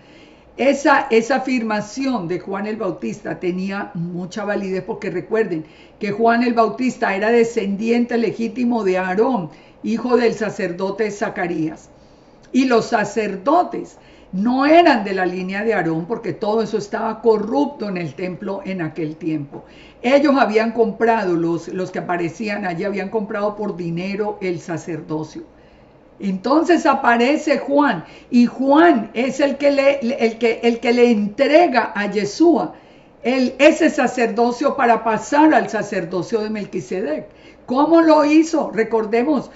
Esa afirmación de Juan el Bautista tenía mucha validez porque recuerden que Juan el Bautista era descendiente legítimo de Aarón, hijo del sacerdote Zacarías. Y los sacerdotes no eran de la línea de Aarón porque todo eso estaba corrupto en el templo en aquel tiempo. Ellos habían comprado, los que aparecían allí habían comprado por dinero el sacerdocio. Entonces aparece Juan y Juan es el que le entrega a Yeshua ese sacerdocio para pasar al sacerdocio de Melquisedec. ¿Cómo lo hizo? Recordemos,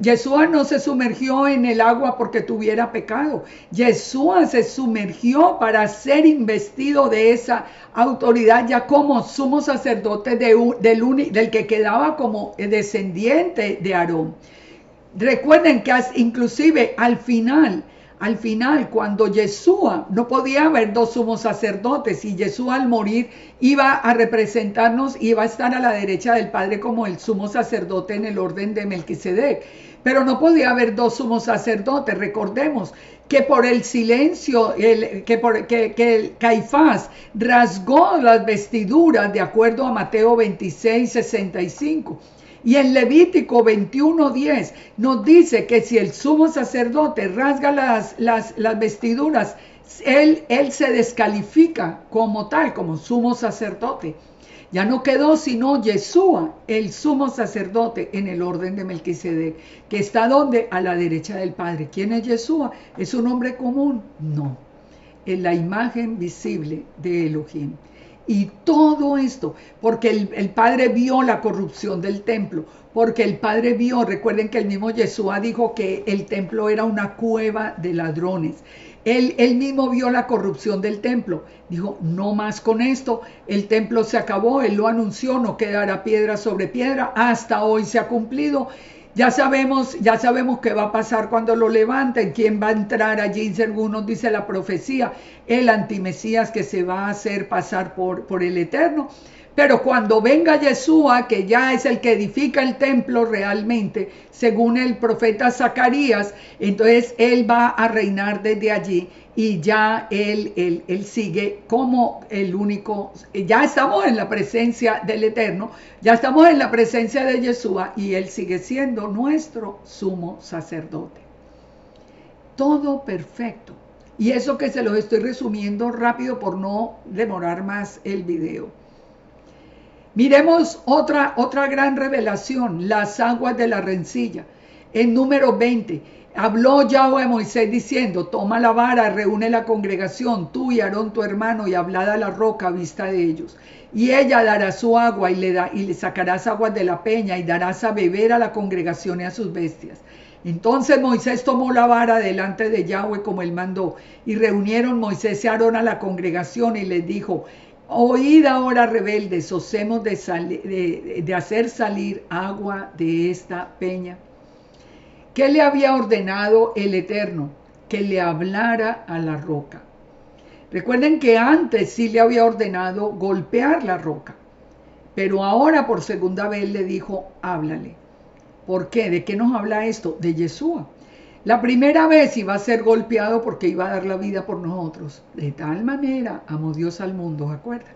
Yeshua no se sumergió en el agua porque tuviera pecado. Yeshua se sumergió para ser investido de esa autoridad ya como sumo sacerdote del que quedaba como descendiente de Aarón. Recuerden que inclusive al final, cuando Yeshua, no podía haber dos sumos sacerdotes y Yeshua al morir iba a representarnos, iba a estar a la derecha del Padre como el sumo sacerdote en el orden de Melquisedec. Pero no podía haber dos sumos sacerdotes. Recordemos que por el silencio, que Caifás rasgó las vestiduras de acuerdo a Mateo 26:65. Y en Levítico 21:10 nos dice que si el sumo sacerdote rasga las vestiduras, él se descalifica como tal, como sumo sacerdote. Ya no quedó sino Yeshua, el sumo sacerdote en el orden de Melquisedec, que está donde, a la derecha del Padre. ¿Quién es Yeshua? ¿Es un hombre común? No, es la imagen visible de Elohim. Y todo esto, porque el Padre vio la corrupción del templo, porque el Padre vio, recuerden que el mismo Yeshua dijo que el templo era una cueva de ladrones. Él mismo vio la corrupción del templo. Dijo, no más con esto, el templo se acabó, él lo anunció, no quedará piedra sobre piedra, hasta hoy se ha cumplido. Ya sabemos qué va a pasar cuando lo levanten, quién va a entrar allí, según nos dice la profecía, el antimesías que se va a hacer pasar por el Eterno. Pero cuando venga Yeshua, que ya es el que edifica el templo realmente, según el profeta Zacarías, entonces él va a reinar desde allí y ya él sigue como el único. Ya estamos en la presencia del Eterno, ya estamos en la presencia de Yeshua y él sigue siendo nuestro sumo sacerdote. Todo perfecto. Y eso que se los estoy resumiendo rápido por no demorar más el video. Miremos otra gran revelación, las aguas de la rencilla. En número 20, habló Yahweh a Moisés diciendo, toma la vara, reúne la congregación, tú y Aarón tu hermano, y hablad a la roca a vista de ellos. Y ella dará su agua y le sacarás aguas de la peña y darás a beber a la congregación y a sus bestias. Entonces Moisés tomó la vara delante de Yahweh como él mandó, y reunieron Moisés y Aarón a la congregación y les dijo, oíd ahora, rebeldes, os hemos de hacer salir agua de esta peña. ¿Qué le había ordenado el Eterno? Que le hablara a la roca. Recuerden que antes sí le había ordenado golpear la roca, pero ahora por segunda vez le dijo, háblale. ¿Por qué? ¿De qué nos habla esto? De Yeshua. La primera vez iba a ser golpeado porque iba a dar la vida por nosotros. De tal manera amó Dios al mundo, ¿se acuerdan?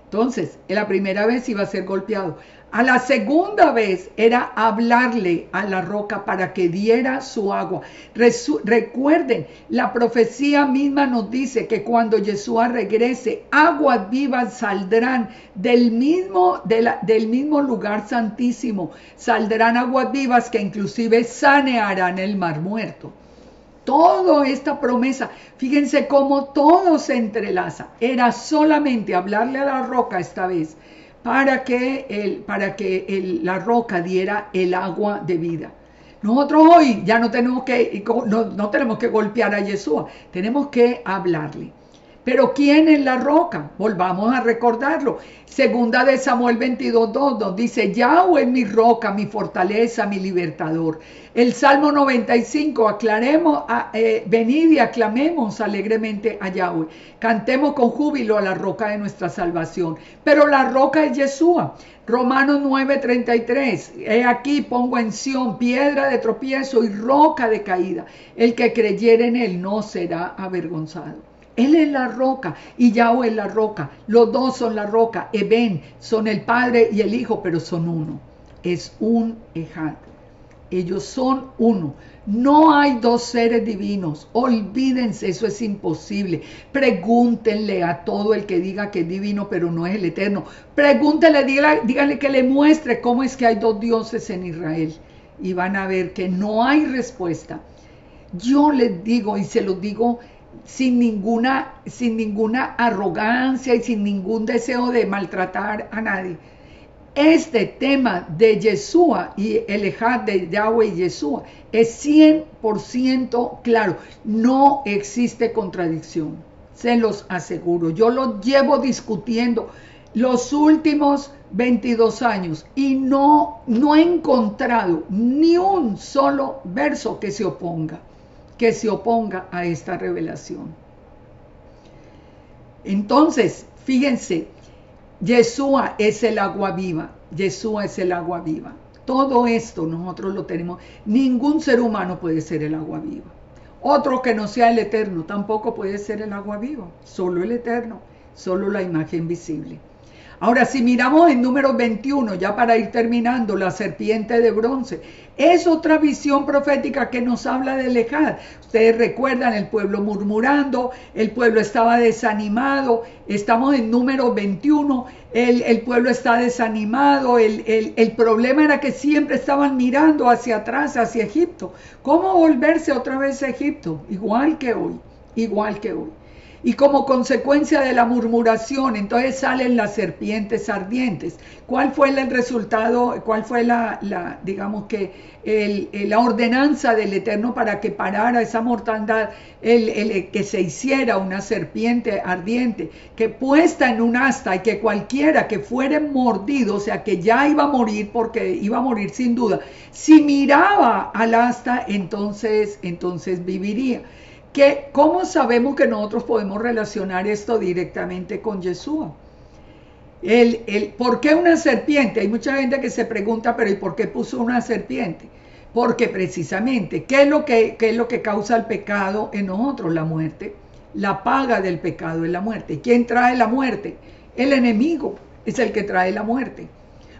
Entonces, la primera vez iba a ser golpeado. A la segunda vez era hablarle a la roca para que diera su agua. Recuerden, la profecía misma nos dice que cuando Yeshua regrese, aguas vivas saldrán del mismo lugar santísimo. Saldrán aguas vivas que inclusive sanearán el mar muerto. Toda esta promesa, fíjense cómo todo se entrelaza. Era solamente hablarle a la roca esta vez para que la roca diera el agua de vida. Nosotros hoy ya no tenemos que golpear a Yeshua, tenemos que hablarle. Pero ¿quién es la roca? Volvamos a recordarlo. Segunda de Samuel 22:2 nos dice, Yahweh es mi roca, mi fortaleza, mi libertador. El Salmo 95, venid y aclamemos alegremente a Yahweh. Cantemos con júbilo a la roca de nuestra salvación. Pero la roca es Yeshua. Romanos 9:33, he aquí pongo en Sión piedra de tropiezo y roca de caída. El que creyere en él no será avergonzado. Él es la roca y Yahweh es la roca. Los dos son la roca. Eben son el Padre y el Hijo, pero son uno. Es un Ejad. Ellos son uno. No hay dos seres divinos. Olvídense, eso es imposible. Pregúntenle a todo el que diga que es divino, pero no es el Eterno. Pregúntenle, díganle que le muestre cómo es que hay dos dioses en Israel. Y van a ver que no hay respuesta. Yo les digo y se los digo sin ninguna arrogancia y sin ningún deseo de maltratar a nadie. Este tema de Yeshua y el Ejad de Yahweh y Yeshua es 100% claro. No existe contradicción, se los aseguro. Yo lo llevo discutiendo los últimos 22 años y no he encontrado ni un solo verso que se oponga a esta revelación. Entonces, fíjense, Yeshua es el agua viva. Yeshua es el agua viva. Todo esto nosotros lo tenemos. Ningún ser humano puede ser el agua viva. Otro que no sea el Eterno tampoco puede ser el agua viva. Solo el Eterno, solo la imagen visible. Ahora, si miramos en Números 21, ya para ir terminando, la serpiente de bronce, es otra visión profética que nos habla de Lejad. Ustedes recuerdan el pueblo murmurando, el pueblo estaba desanimado, estamos en Números 21, el pueblo está desanimado, el problema era que siempre estaban mirando hacia atrás, hacia Egipto. ¿Cómo volverse otra vez a Egipto? Igual que hoy, igual que hoy. Y como consecuencia de la murmuración, entonces salen las serpientes ardientes. ¿Cuál fue el resultado? ¿Cuál fue digamos que, la ordenanza del Eterno para que parara esa mortandad? Que se hiciera una serpiente ardiente, que puesta en un asta, y que cualquiera que fuera mordido, o sea, que ya iba a morir, porque iba a morir sin duda, si miraba al asta, entonces viviría. ¿Cómo sabemos que nosotros podemos relacionar esto directamente con Yeshua? ¿Por qué una serpiente? Hay mucha gente que se pregunta, pero ¿y por qué puso una serpiente? Porque precisamente, ¿qué es lo que causa el pecado en nosotros? La muerte. La paga del pecado es la muerte. ¿Quién trae la muerte? El enemigo es el que trae la muerte.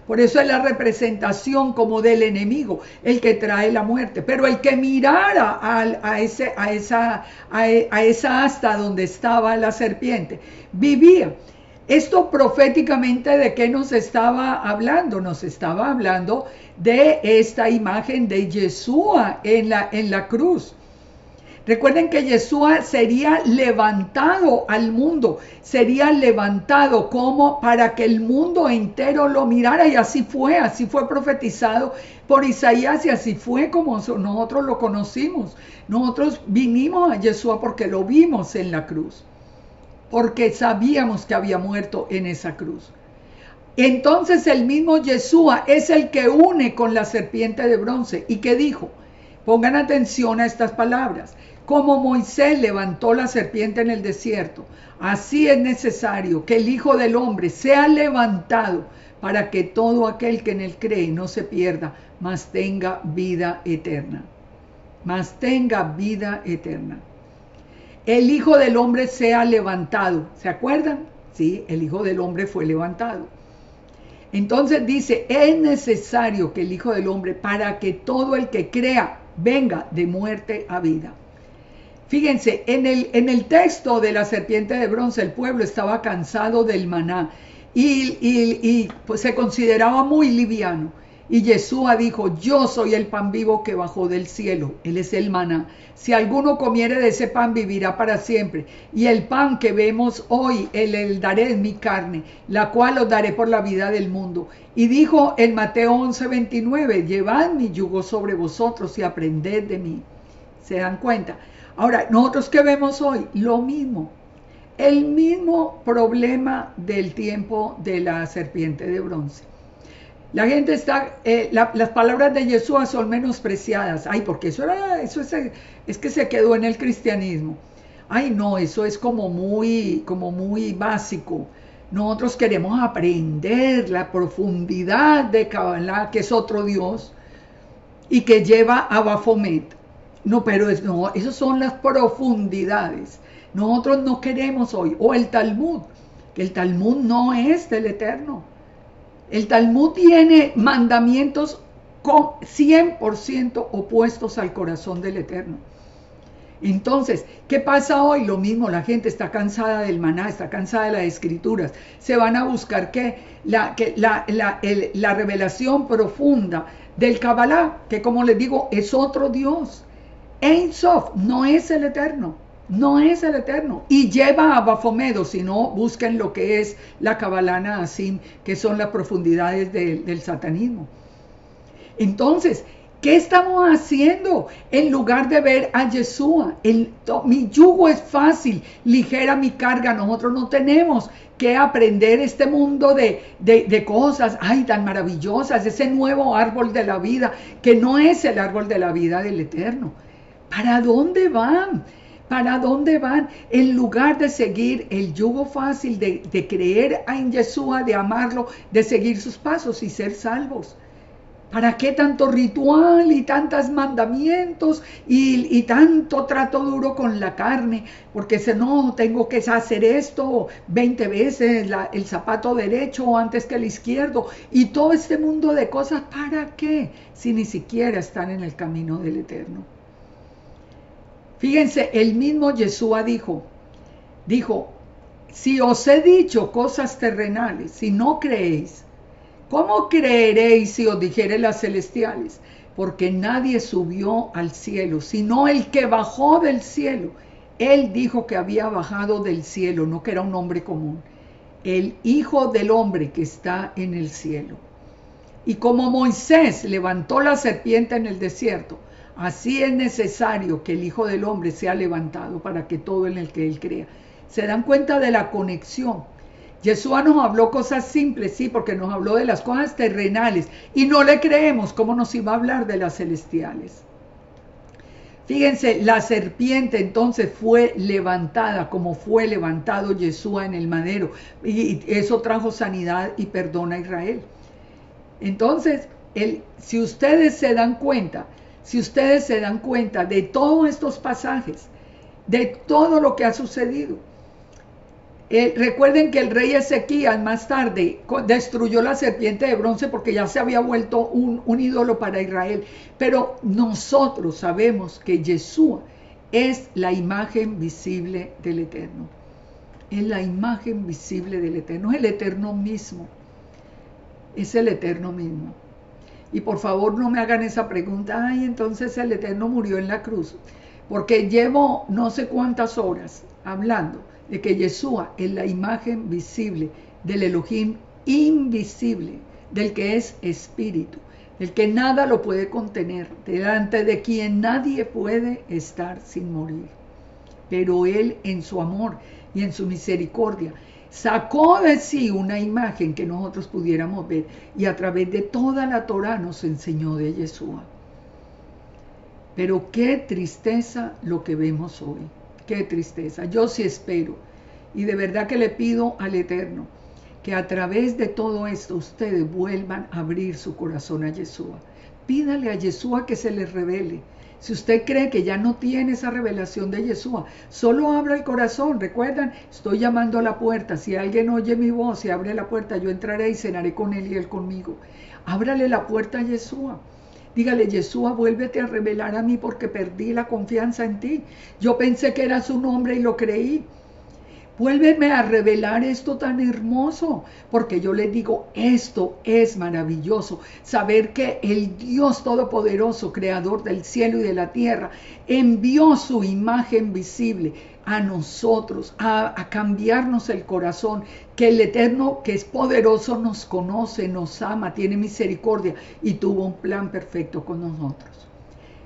Por eso es la representación como del enemigo, el que trae la muerte. Pero el que mirara a esa asta donde estaba la serpiente, vivía. Esto proféticamente, ¿de qué nos estaba hablando? Nos estaba hablando de esta imagen de Yeshua en la cruz. Recuerden que Yeshua sería levantado al mundo, sería levantado como para que el mundo entero lo mirara, y así fue profetizado por Isaías, y así fue como nosotros lo conocimos. Nosotros vinimos a Yeshua porque lo vimos en la cruz, porque sabíamos que había muerto en esa cruz. Entonces el mismo Yeshua es el que une con la serpiente de bronce. ¿Y qué dijo? Pongan atención a estas palabras. Como Moisés levantó la serpiente en el desierto, así es necesario que el Hijo del Hombre sea levantado para que todo aquel que en él cree no se pierda, mas tenga vida eterna. Mas tenga vida eterna. El Hijo del Hombre sea levantado. ¿Se acuerdan? Sí, el Hijo del Hombre fue levantado. Entonces dice, es necesario que el Hijo del Hombre, para que todo el que crea venga de muerte a vida. Fíjense, en el texto de la serpiente de bronce, el pueblo estaba cansado del maná y pues se consideraba muy liviano. Y Yeshua dijo, yo soy el pan vivo que bajó del cielo. Él es el maná. Si alguno comiere de ese pan, vivirá para siempre. Y el pan que vemos hoy, el daré en mi carne, la cual os daré por la vida del mundo. Y dijo en Mateo 11:29, llevad mi yugo sobre vosotros y aprended de mí. ¿Se dan cuenta? Ahora, nosotros que vemos hoy, lo mismo. El mismo problema del tiempo de la serpiente de bronce. La gente está, las palabras de Yeshua son menospreciadas. Ay, porque es que se quedó en el cristianismo. Ay, no, eso es como muy básico. Nosotros queremos aprender la profundidad de Kabbalah, que es otro Dios, y que lleva a Baphomet. No, pero esas son las profundidades. Nosotros no queremos hoy. O el Talmud, que el Talmud no es del Eterno. El Talmud tiene mandamientos 100% opuestos al corazón del Eterno. Entonces, ¿qué pasa hoy? Lo mismo, la gente está cansada del maná, está cansada de las escrituras. Se van a buscar la revelación profunda del Kabbalah, que como les digo, es otro Dios. Ein Sof no es el Eterno. No es el Eterno. Y lleva a Baphomet, si no, busquen lo que es la Kabbalah Naasim, que son las profundidades del satanismo. Entonces, ¿qué estamos haciendo? En lugar de ver a Yeshua, mi yugo es fácil, ligera mi carga. Nosotros no tenemos que aprender este mundo de cosas, ay, tan maravillosas, ese nuevo árbol de la vida, que no es el árbol de la vida del Eterno. ¿Para dónde van? ¿Para dónde van? En lugar de seguir el yugo fácil, de creer en Yeshua, de amarlo, de seguir sus pasos y ser salvos. ¿Para qué tanto ritual y tantos mandamientos y tanto trato duro con la carne? Porque si no, tengo que hacer esto 20 veces, el zapato derecho antes que el izquierdo, y todo este mundo de cosas, ¿para qué? Si ni siquiera están en el camino del Eterno. Fíjense, el mismo Yeshua dijo, si os he dicho cosas terrenales, si no creéis, ¿cómo creeréis si os dijere las celestiales? Porque nadie subió al cielo, sino el que bajó del cielo. Él dijo que había bajado del cielo, no que era un hombre común. El Hijo del Hombre que está en el cielo. Y como Moisés levantó la serpiente en el desierto, así es necesario que el Hijo del Hombre sea levantado para que todo en el que Él crea. ¿Se dan cuenta de la conexión? Yeshua nos habló cosas simples, sí, porque nos habló de las cosas terrenales y no le creemos. ¿Cómo nos iba a hablar de las celestiales? Fíjense, la serpiente entonces fue levantada como fue levantado Yeshua en el madero, y eso trajo sanidad y perdón a Israel. Entonces, si ustedes se dan cuenta de todos estos pasajes, de todo lo que ha sucedido, recuerden que el rey Ezequías más tarde destruyó la serpiente de bronce porque ya se había vuelto un ídolo para Israel. Pero nosotros sabemos que Yeshua es la imagen visible del Eterno. Es la imagen visible del Eterno, es el Eterno mismo. Es el Eterno mismo. Y por favor no me hagan esa pregunta, ay, entonces el Eterno murió en la cruz. Porque llevo no sé cuántas horas hablando de que Yeshua es la imagen visible del Elohim invisible, del que es espíritu, del que nada lo puede contener, delante de quien nadie puede estar sin morir. Pero Él en su amor y en su misericordia sacó de sí una imagen que nosotros pudiéramos ver, y a través de toda la Torá nos enseñó de Yeshua. Pero qué tristeza lo que vemos hoy, qué tristeza. Yo sí espero, y de verdad que le pido al Eterno, que a través de todo esto ustedes vuelvan a abrir su corazón a Yeshua. Pídale a Yeshua que se les revele. Si usted cree que ya no tiene esa revelación de Yeshua, solo abra el corazón. Recuerdan, estoy llamando a la puerta. Si alguien oye mi voz y abre la puerta, yo entraré y cenaré con él y él conmigo. Ábrale la puerta a Yeshua. Dígale, Yeshua, vuélvete a revelar a mí porque perdí la confianza en ti. Yo pensé que era su nombre y lo creí. Vuélveme a revelar esto tan hermoso, porque yo les digo, esto es maravilloso, saber que el Dios Todopoderoso, Creador del cielo y de la tierra, envió su imagen visible a nosotros, a cambiarnos el corazón, que el Eterno, que es poderoso, nos conoce, nos ama, tiene misericordia y tuvo un plan perfecto con nosotros.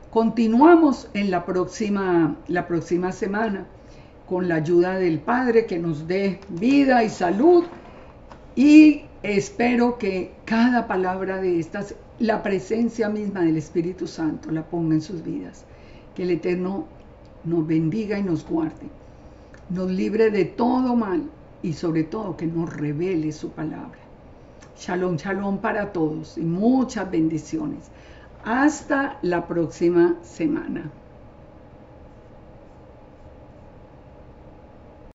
Continuamos en la próxima semana, con la ayuda del Padre, que nos dé vida y salud, y espero que cada palabra de estas, la presencia misma del Espíritu Santo, la ponga en sus vidas. Que el Eterno nos bendiga y nos guarde, nos libre de todo mal y sobre todo que nos revele su palabra. Shalom, shalom para todos y muchas bendiciones. Hasta la próxima semana.